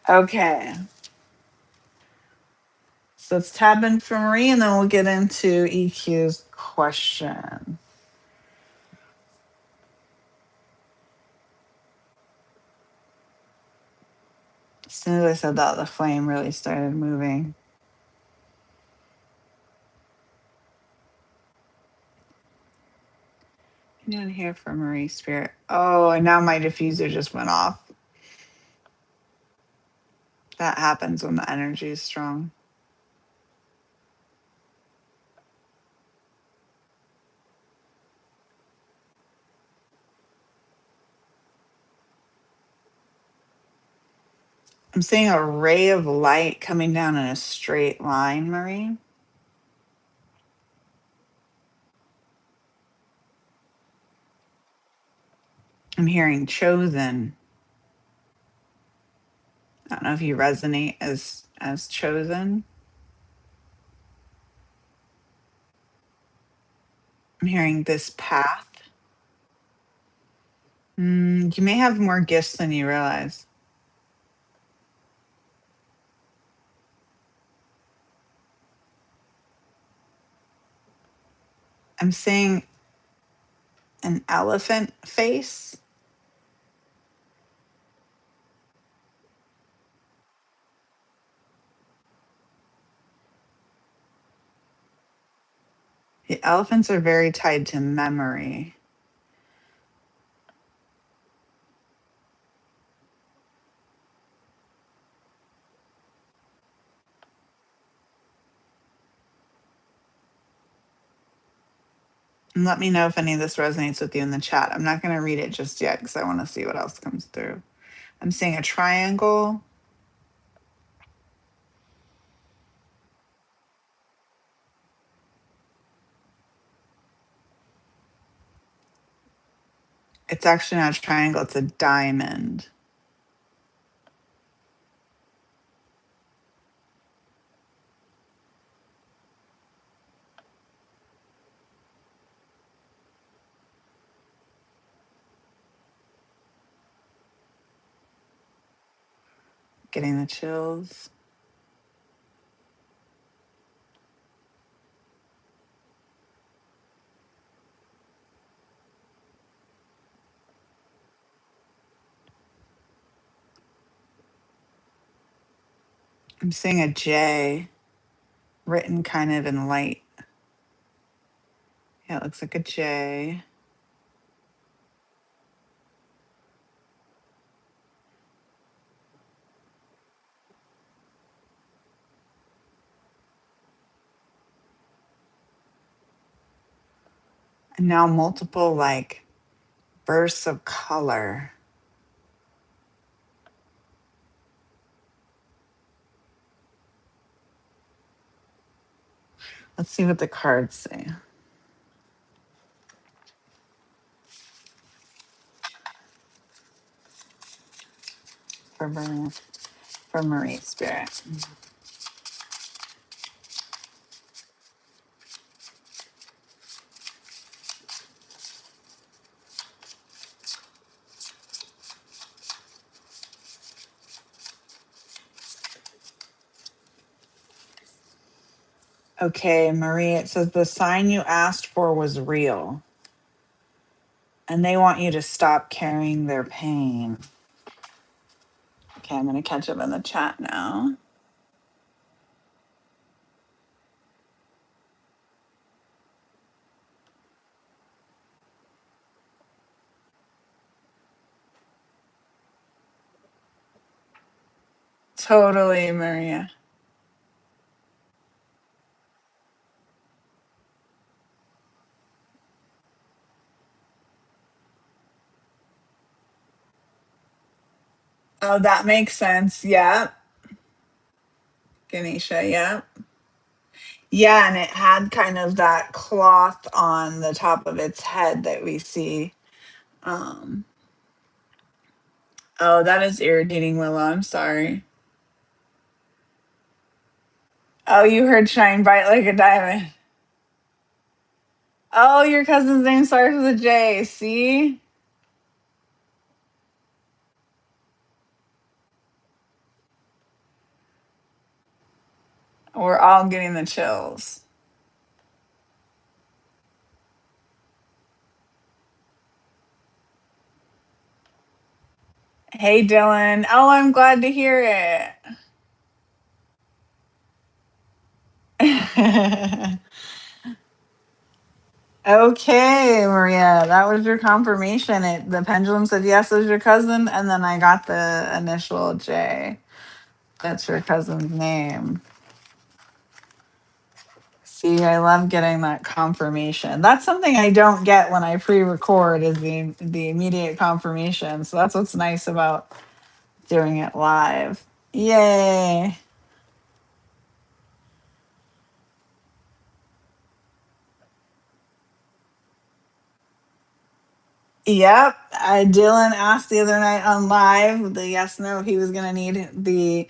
Okay. So let's tap in for Marie and then we'll get into EQ's question. As soon as I said that, the flame really started moving. Anyone here for Marie Spirit? Oh, and now my diffuser just went off. That happens when the energy is strong. I'm seeing a ray of light coming down in a straight line, Marie. I'm hearing chosen. I don't know if you resonate as chosen. I'm hearing this path. You may have more gifts than you realize. I'm seeing an elephant face. The elephants are very tied to memory. And let me know if any of this resonates with you in the chat. I'm not going to read it just yet because I want to see what else comes through. I'm seeing a triangle. It's actually not a triangle, it's a diamond. Getting the chills. I'm seeing a J written kind of in light. Yeah, it looks like a J. And now multiple like bursts of color. Let's see what the cards say. For Marie Spirit. Okay, Marie, it says the sign you asked for was real. And they want you to stop carrying their pain. Okay, I'm going to catch up in the chat now. Totally, Maria. Oh, that makes sense. Yeah. Ganesha, yeah. Yeah, and it had kind of that cloth on the top of its head that we see. Um, oh, that is irritating, Willow. I'm sorry. Oh, you heard shine bright like a diamond. Oh, your cousin's name starts with a J. See? We're all getting the chills. Hey, Dylan. Oh, I'm glad to hear it. Okay, Maria, that was your confirmation. The pendulum said yes, it was your cousin, and then I got the initial J. That's your cousin's name. See, I love getting that confirmation. That's something I don't get when I pre-record is the immediate confirmation. So that's what's nice about doing it live. Yay. Yep. Dylan asked the other night on live the yes no if he was gonna need the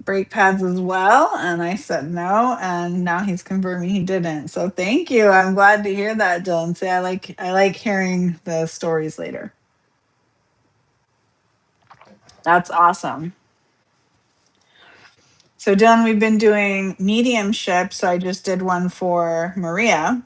brake pads as well, and I said no, and now he's confirming he didn't. So thank you. I'm glad to hear that, Dylan. See, I like hearing the stories later. That's awesome. So Dylan, we've been doing mediumship. So I just did one for Maria.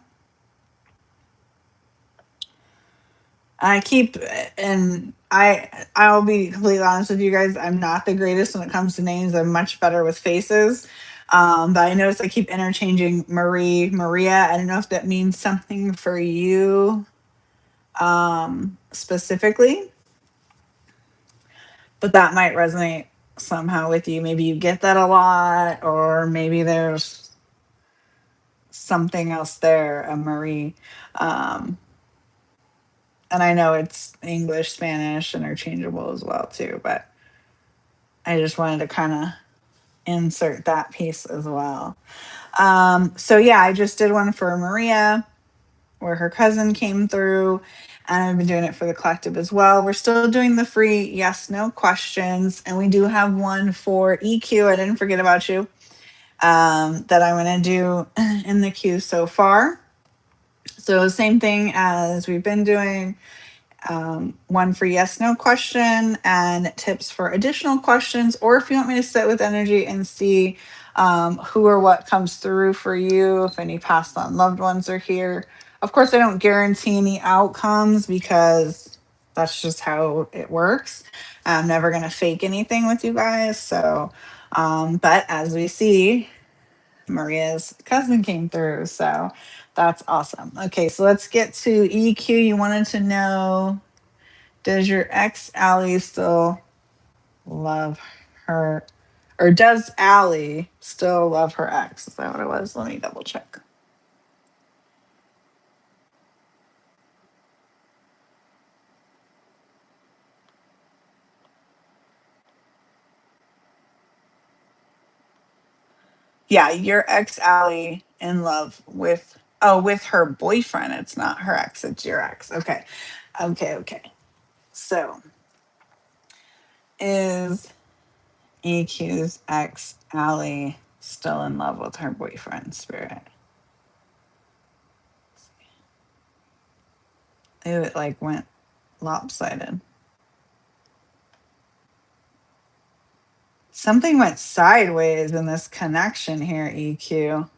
I'll be completely honest with you guys. I'm not the greatest when it comes to names. I'm much better with faces. But I notice I keep interchanging Marie, Maria. I don't know if that means something for you specifically, but that might resonate somehow with you. Maybe you get that a lot, or maybe there's something else there, a Marie. Um, and I know it's English, Spanish, interchangeable as well too. But I just wanted to kind of insert that piece as well. So yeah, I just did one for Maria where her cousin came through, and I've been doing it for the collective as well. We're still doing the free yes no questions, and we do have one for EQ. I didn't forget about you, that I'm going to do in the queue so far. So same thing as we've been doing, one for yes no question and tips for additional questions, or if you want me to sit with energy and see who or what comes through for you, if any passed on loved ones are here. Of course, I don't guarantee any outcomes because that's just how it works. I'm never going to fake anything with you guys. So but as we see, Maria's cousin came through, so that's awesome. Okay, so let's get to EQ. You wanted to know, does your ex Allie still love her, or does Allie still love her ex? Is that what it was? Let me double check. Yeah, your ex Allie in love with, oh, with her boyfriend. It's not her ex, it's your ex. Okay. Okay, okay. So is EQ's ex Allie still in love with her boyfriend, Spirit? Ooh, it like went lopsided. Something went sideways in this connection here, EQ.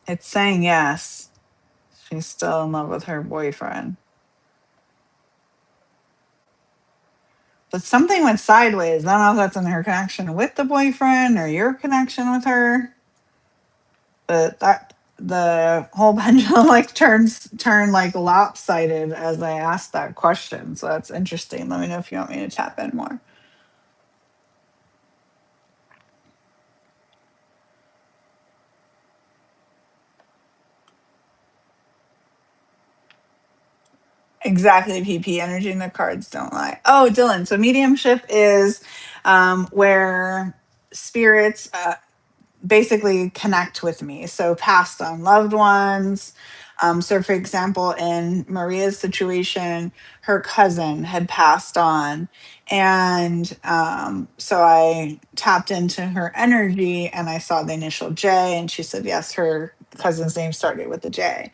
It's saying yes. She's still in love with her boyfriend. But something went sideways. I don't know if that's in her connection with the boyfriend or your connection with her. But that the whole pendulum like turned like lopsided as I asked that question. So that's interesting. Let me know if you want me to tap in more. Exactly, PP energy and the cards don't lie. Oh, Dylan. So mediumship is where spirits basically connect with me. So passed on loved ones. So for example, in Maria's situation, her cousin had passed on. And so I tapped into her energy and I saw the initial J, and she said, yes, her cousin's name started with the J.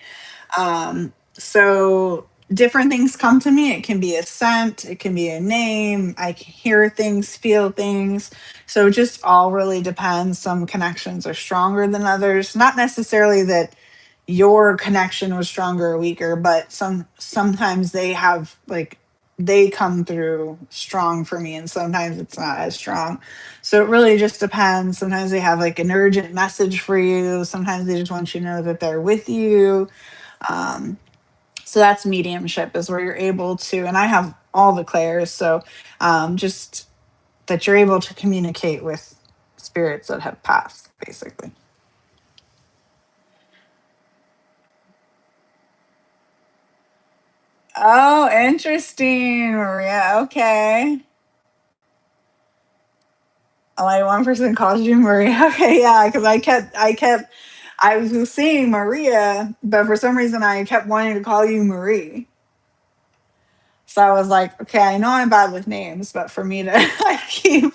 So different things come to me. It can be a scent, it can be a name. I can hear things, feel things. So it just all really depends. Some connections are stronger than others. Not necessarily that your connection was stronger or weaker, but sometimes they have like they come through strong for me and sometimes it's not as strong. So it really just depends. Sometimes they have like an urgent message for you. Sometimes they just want you to know that they're with you. Um, so that's mediumship, is where you're able to, and I have all the clairs, so just that you're able to communicate with spirits that have passed, basically. Oh, interesting, Maria. Okay. Only one person calls you Maria. Okay, yeah, because I was seeing Maria, but for some reason I kept wanting to call you Marie. So I was like, okay, I know I'm bad with names, but for me to like, keep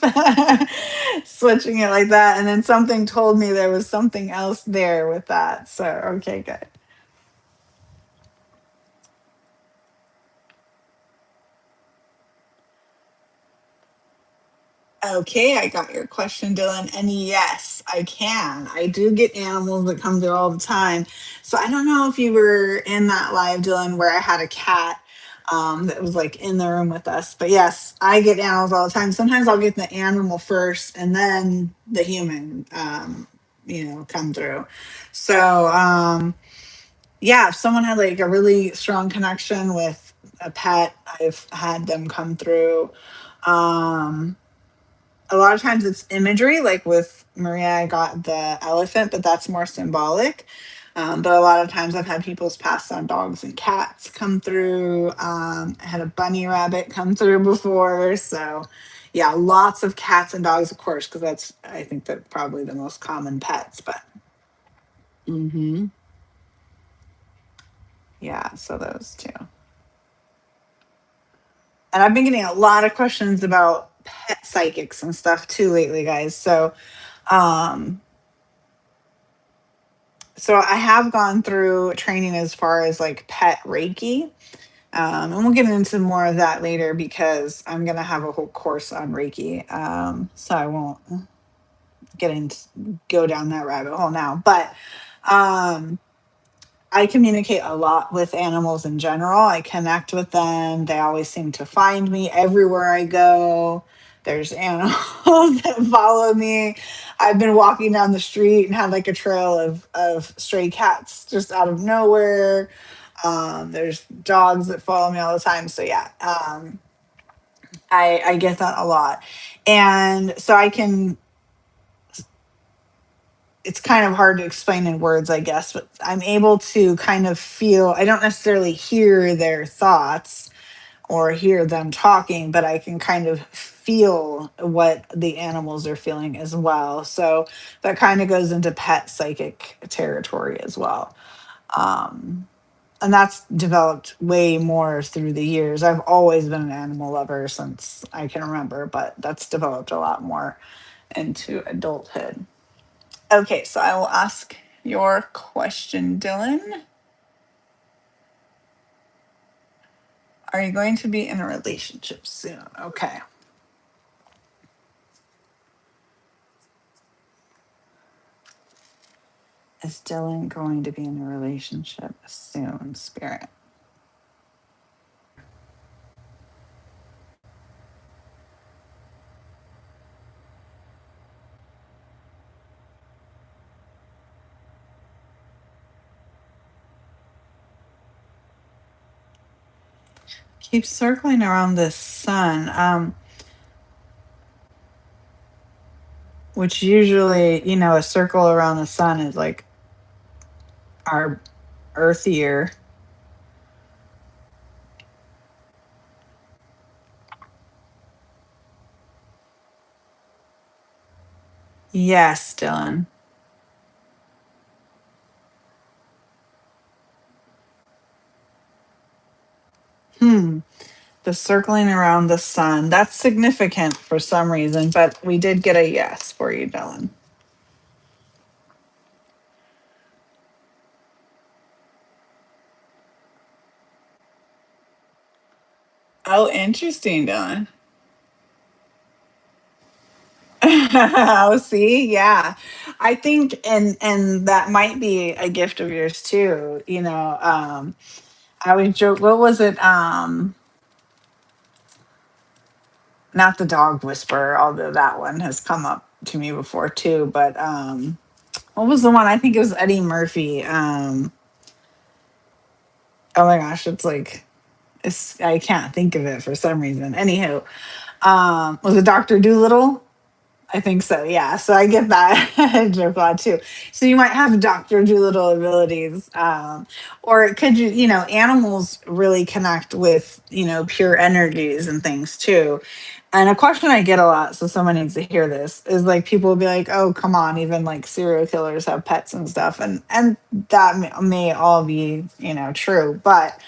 switching it like that, and then something told me there was something else there with that. So okay, good. Okay, I got your question, Dylan. And yes, I can. I do get animals that come through all the time. So I don't know if you were in that live, Dylan, where I had a cat. that was like in the room with us. But yes, I get animals all the time. Sometimes I'll get the animal first and then the human, come through. So, yeah, if someone had like a really strong connection with a pet, I've had them come through. Um, a lot of times it's imagery, like with Maria, I got the elephant, but that's more symbolic. But a lot of times I've had people's passed on dogs and cats come through. I had a bunny rabbit come through before. So, yeah, lots of cats and dogs, of course, because that's, I think, that probably the most common pets. But hmm yeah, so those two. And I've been getting a lot of questions about pet psychics and stuff too lately, guys. Um, so I have gone through training as far as like pet Reiki. And we'll get into more of that later because I'm going to have a whole course on Reiki. So I won't get into go down that rabbit hole now. But um, I communicate a lot with animals in general. I connect with them. They always seem to find me everywhere I go. There's animals that follow me. I've been walking down the street and had like a trail of stray cats just out of nowhere. There's dogs that follow me all the time. So yeah, I get that a lot. And so I can, it's kind of hard to explain in words, I guess, but I'm able to kind of feel, I don't necessarily hear their thoughts or hear them talking, but I can kind of feel what the animals are feeling as well. So that kind of goes into pet psychic territory as well. Um, and that's developed way more through the years. I've always been an animal lover since I can remember, but that's developed a lot more into adulthood. Okay, so I will ask your question, Dylan. Are you going to be in a relationship soon? Okay. Is Dylan going to be in a relationship soon, Spirit? Keep circling around the sun, which usually, a circle around the sun is like our earthier. Yes, Dylan. Hmm. The circling around the sun. That's significant for some reason, but we did get a yes for you, Dylan. Oh, interesting, Dylan. Oh, see, yeah. I think and that might be a gift of yours too. I would joke, what was it? Not the dog whisperer, although that one has come up to me before too, but what was the one? I think it was Eddie Murphy. Oh my gosh, I can't think of it for some reason. Anywho, was it Dr. Doolittle? I think so, yeah. So I get that joke a lot too. So you might have Dr. Doolittle abilities. Or it could animals really connect with, pure energies and things too. And a question I get a lot, so someone needs to hear this, is like people will be like, oh, come on, even like serial killers have pets and stuff. And that may all be, true. But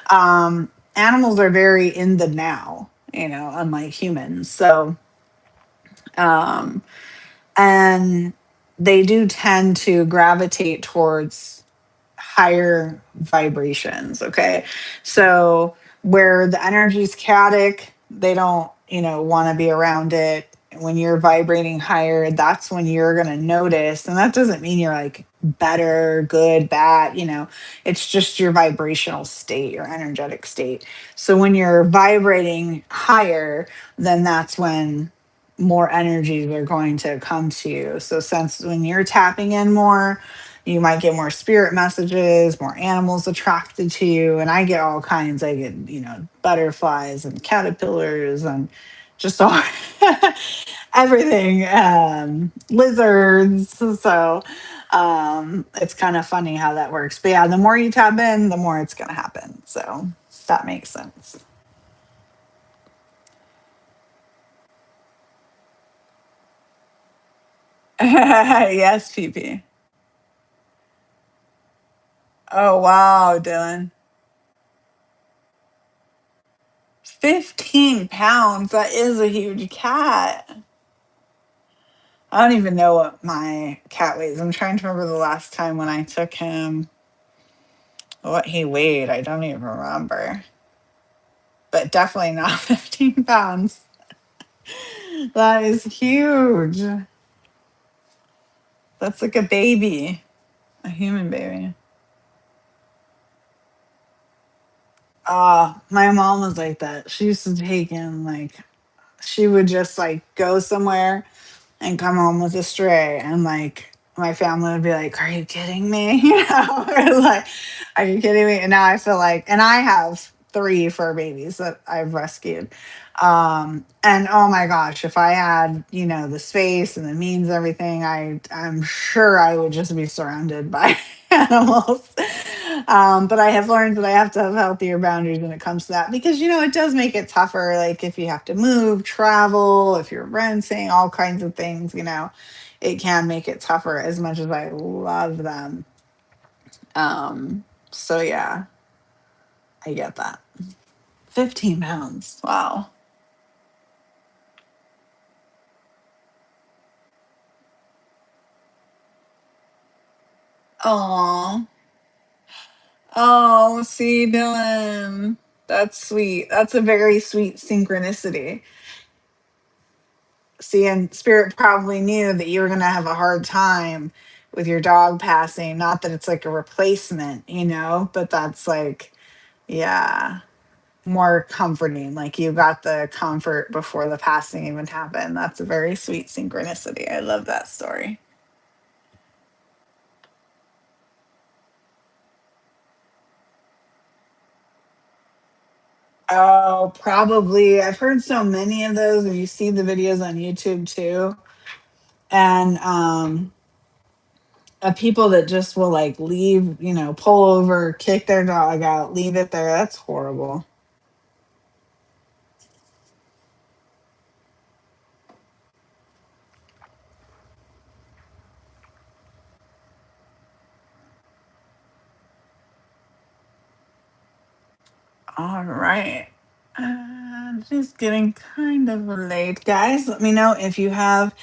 animals are very in the now, unlike humans. So, um, and they do tend to gravitate towards higher vibrations. Okay. So where the energy is chaotic, they don't, want to be around it. when you're vibrating higher, that's when you're going to notice. And that doesn't mean you're like better, good, bad, it's just your vibrational state, your energetic state. So when you're vibrating higher, then that's when more energies are going to come to you. So since when you're tapping in more, you might get more spirit messages, more animals attracted to you. And I get all kinds. I get, butterflies and caterpillars and just all everything, lizards. So it's kind of funny how that works. But yeah, the more you tap in, the more it's going to happen. So that makes sense. Yes, PP. Oh, wow, Dylan. 15 pounds. That is a huge cat. I don't even know what my cat weighs. I'm trying to remember the last time when I took him, what he weighed. I don't even remember. But definitely not 15 pounds. That is huge. That's like a baby, a human baby. My mom was like that. She used to take him, like, she would just like go somewhere and come home with a stray, and like my family would be like, "Are you kidding me?" Or like, "Are you kidding me?" And now I feel like, and I have three fur babies that I've rescued. And oh my gosh, if I had, the space and the means, everything, I'm sure I would just be surrounded by animals. But I have learned that I have to have healthier boundaries when it comes to that, because it does make it tougher. Like if you have to move, travel, if you're renting, all kinds of things, it can make it tougher as much as I love them. So yeah, I get that. 15 pounds. Wow. Oh, oh, see, Dylan. That's sweet. That's a very sweet synchronicity. See, and Spirit probably knew that you were going to have a hard time with your dog passing. Not that it's like a replacement, but that's like, yeah, more comforting. Like you got the comfort before the passing even happened. That's a very sweet synchronicity. I love that story. Oh, probably. I've heard so many of those, or you see the videos on YouTube too. And of people that just will like leave, pull over, kick their dog out, leave it there. That's horrible. All right. It's getting kind of late, guys. Let me know if you have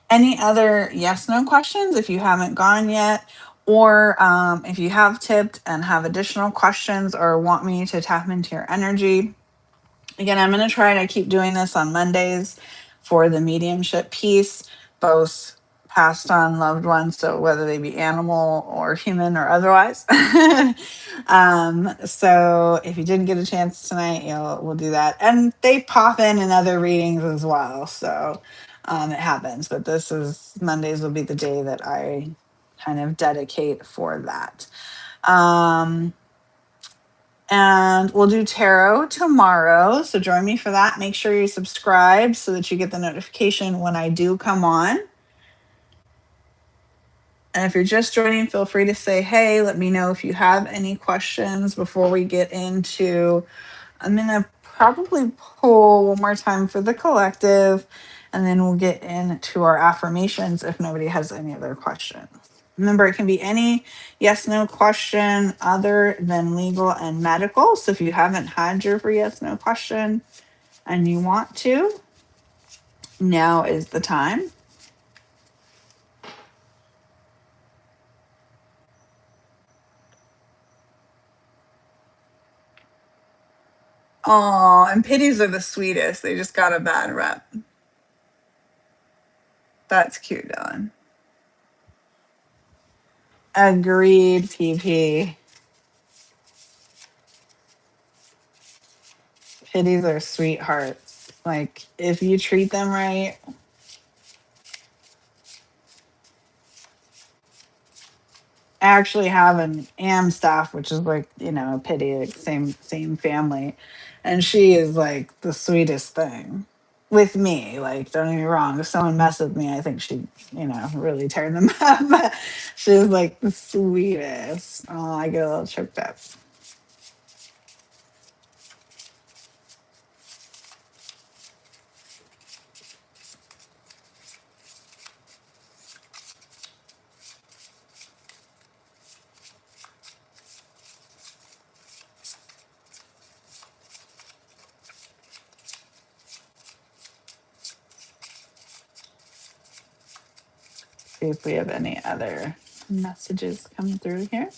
any other yes no questions if you haven't gone yet, or if you have tipped and have additional questions or want me to tap into your energy. Again, I'm going to try to keep doing this on Mondays for the mediumship piece, both passed on loved ones, so whether they be animal or human or otherwise. So if you didn't get a chance tonight, we'll do that. And they pop in other readings as well. So it happens. But this is Mondays will be the day that I kind of dedicate for that. And we'll do tarot tomorrow. So join me for that. Make sure you subscribe so that you get the notification when I do come on. And if you're just joining, feel free to say, hey, let me know if you have any questions before we get into. I'm going to probably pull one more time for the collective, and then we'll get into our affirmations if nobody has any other questions. Remember, it can be any yes no question other than legal and medical. So if you haven't had your free yes no question and you want to, now is the time. Oh, and pities are the sweetest. They just got a bad rep. That's cute, Dylan. Agreed, PP. Kitties are sweethearts. Like, if you treat them right, I actually have an am staff, which is like, a pity, like same family. And she is like the sweetest thing with me. Like, don't get me wrong. If someone messes with me, I think she, really turn them up. But she's like the sweetest. Oh, I get a little choked up. See if we have any other messages coming through here.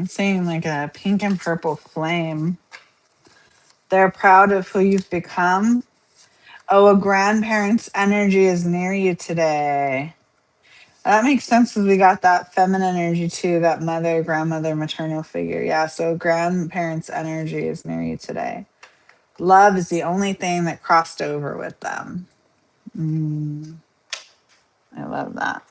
Seeing like a pink and purple flame. They're proud of who you've become. Oh, a grandparent's energy is near you today. That makes sense because we got that feminine energy too, that mother, grandmother, maternal figure. Yeah, so grandparents' energy is near you today. Love is the only thing that crossed over with them. I love that.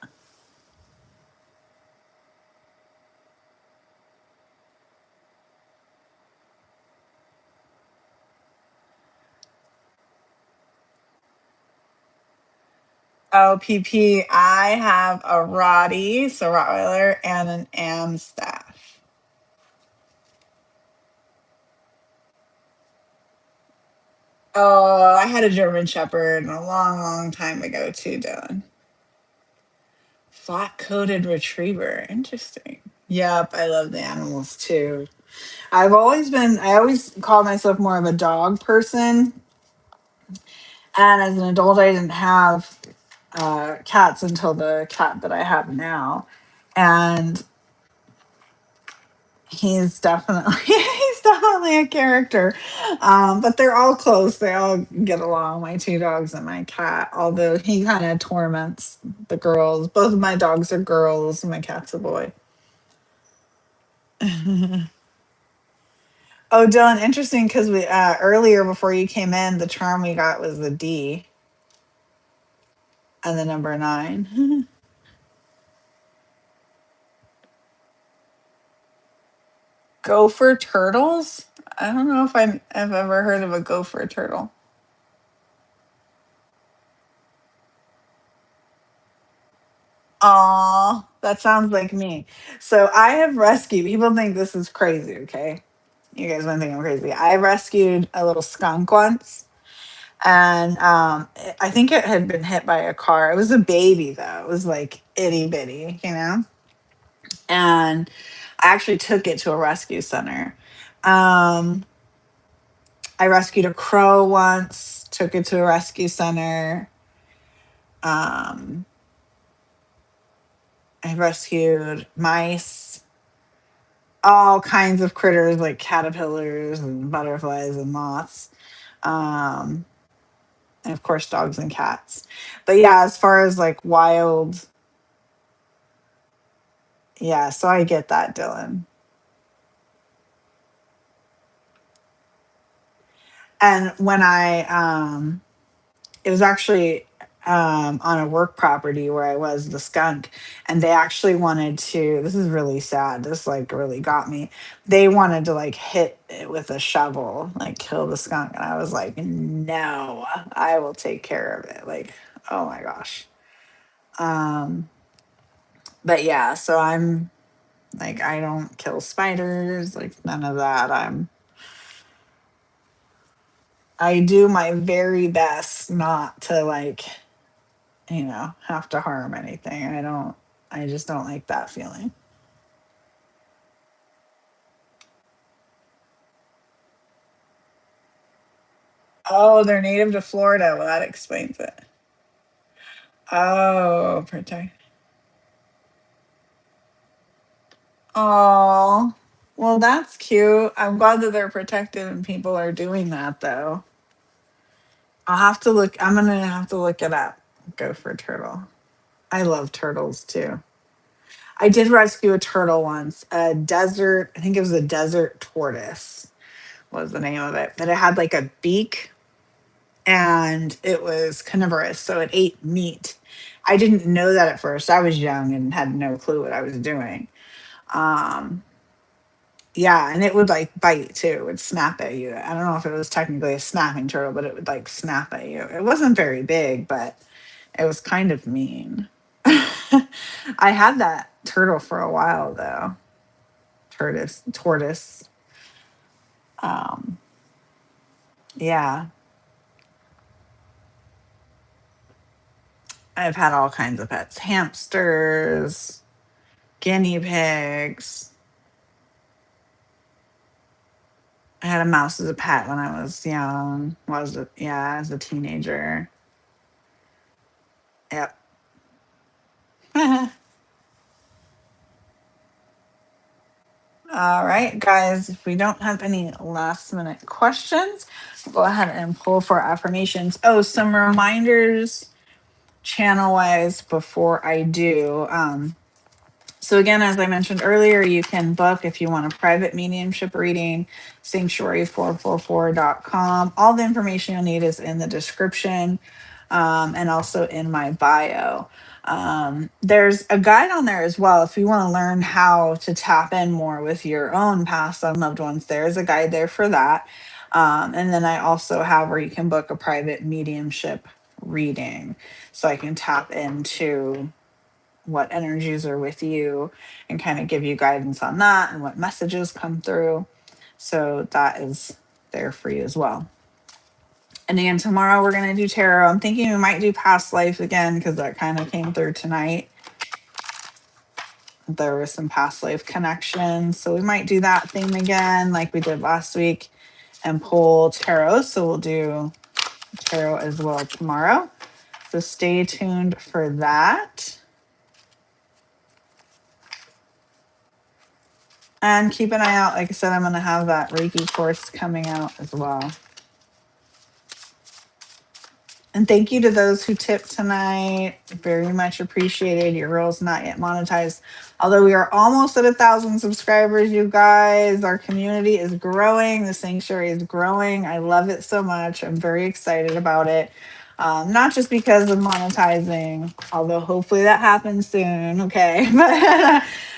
Oh, PP, I have a Rottie, so Rottweiler, and an Amstaff. Oh, I had a German Shepherd a long, long time ago too, Dylan. Flat-coated retriever. Interesting. Yep, I love the animals too. I always called myself more of a dog person. And as an adult, I didn't have cats until the cat that I have now. And he's definitely a character. But they're all close. They all get along, my two dogs and my cat, although he kind of torments the girls. Both of my dogs are girls, and my cat's a boy. Oh, Dylan, interesting because we earlier before you came in, the charm we got was the D and the number 9. Gopher turtles? I don't know if I've ever heard of a gopher turtle. Aw, that sounds like me. So I have rescued. People think this is crazy. Okay, you guys might think I'm crazy. I rescued a little skunk once, and I think it had been hit by a car. It was a baby though. It was like itty bitty. And I actually took it to a rescue center. Um, I rescued a crow once, took it to a rescue center. Um, I rescued mice, all kinds of critters like caterpillars and butterflies and moths. Um, and of course, dogs and cats. But yeah, as far as like wild, yeah, so I get that, Dylan. And when it was actually on a work property where I was the skunk, and they actually wanted to. This is really sad. This like really got me. They wanted to like hit it with a shovel, like kill the skunk, and I was like, no, I will take care of it. Like, oh my gosh. Um, but yeah, so I'm like, I don't kill spiders, like none of that. I'm I do my very best not to like, have to harm anything. I just don't like that feeling. Oh, they're native to Florida. Well, that explains it. Oh, protect. Oh, well, that's cute. I'm glad that they're protected and people are doing that, though. I'll have to look. I'm gonna have to look it up. Gopher turtle. I love turtles too. I did rescue a turtle once. A desert. I think it was a desert tortoise was the name of it. But it had like a beak and it was carnivorous, so it ate meat. I didn't know that at first. I was young and had no clue what I was doing. Um, yeah, and it would like bite too. It would snap at you. I don't know if it was technically a snapping turtle, but it would like snap at you. It wasn't very big, but it was kind of mean. I had that turtle for a while though. Tortoise. Um, yeah, I've had all kinds of pets: hamsters, guinea pigs. I had a mouse as a pet when I was young. Yeah, as a teenager. Yep. All right, guys, if we don't have any last minute questions, we'll go ahead and pull for affirmations. Oh, some reminders channel wise before I do. So again, as I mentioned earlier, you can book if you want a private mediumship reading, sanctuary444.com. All the information you'll need is in the description, and also in my bio. There's a guide on there as well. If you want to learn how to tap in more with your own past and loved ones, there's a guide there for that. And then I also have where you can book a private mediumship reading. So I can tap into what energies are with you and kind of give you guidance on that and what messages come through. So that is there for you as well. And again, tomorrow we're going to do tarot. I'm thinking we might do past life again because that kind of came through tonight. There were some past life connections. So we might do that theme again like we did last week and pull tarot. So we'll do tarot as well tomorrow. So stay tuned for that. And keep an eye out. Like I said, I'm going to have that Reiki course coming out as well. And thank you to those who tipped tonight. Very much appreciated. Your role's not yet monetized. Although we are almost at 1,000 subscribers, you guys. Our community is growing. The sanctuary is growing. I love it so much. I'm very excited about it. Not just because of monetizing, although hopefully that happens soon. Okay.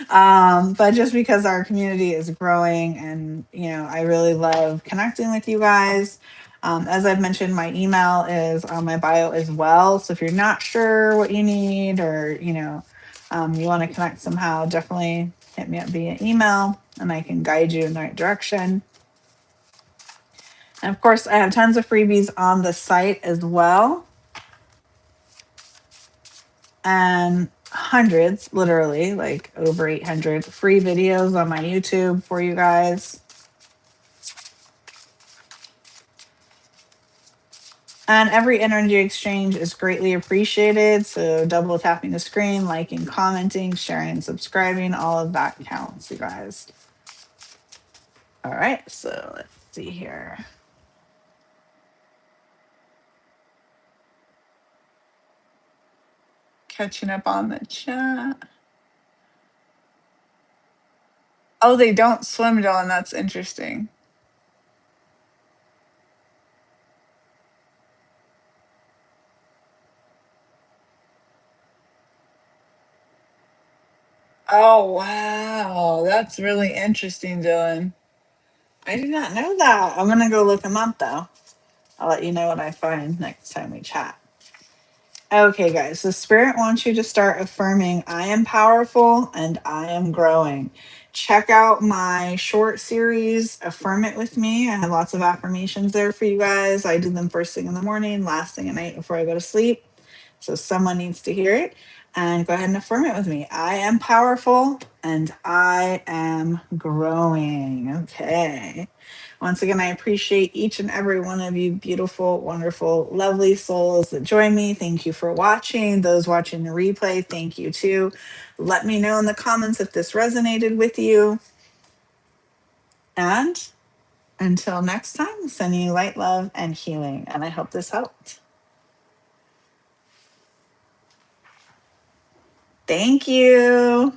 But just because our community is growing and, I really love connecting with you guys. As I've mentioned, my email is on my bio as well. So if you're not sure what you need or, you want to connect somehow, definitely hit me up via email and I can guide you in the right direction. And of course, I have tons of freebies on the site as well. And hundreds, literally, like over 800 free videos on my YouTube for you guys. And every energy exchange is greatly appreciated. So double tapping the screen, liking, commenting, sharing, subscribing, all of that counts, you guys. All right, so let's see here. Catching up on the chat. Oh, they don't swim, Dylan. That's interesting. Oh, wow. That's really interesting, Dylan. I did not know that. I'm going to go look them up, though. I'll let you know what I find next time we chat. Okay, guys. The spirit wants you to start affirming, I am powerful and I am growing. Check out my short series, Affirm It With Me. I have lots of affirmations there for you guys. I do them first thing in the morning, last thing at night before I go to sleep. So someone needs to hear it. And go ahead and affirm it with me. I am powerful and I am growing. Okay. Once again, I appreciate each and every one of you beautiful, wonderful, lovely souls that join me. Thank you for watching. Those watching the replay, thank you too. Let me know in the comments if this resonated with you. And until next time, sending you light, love, and healing. And I hope this helped. Thank you.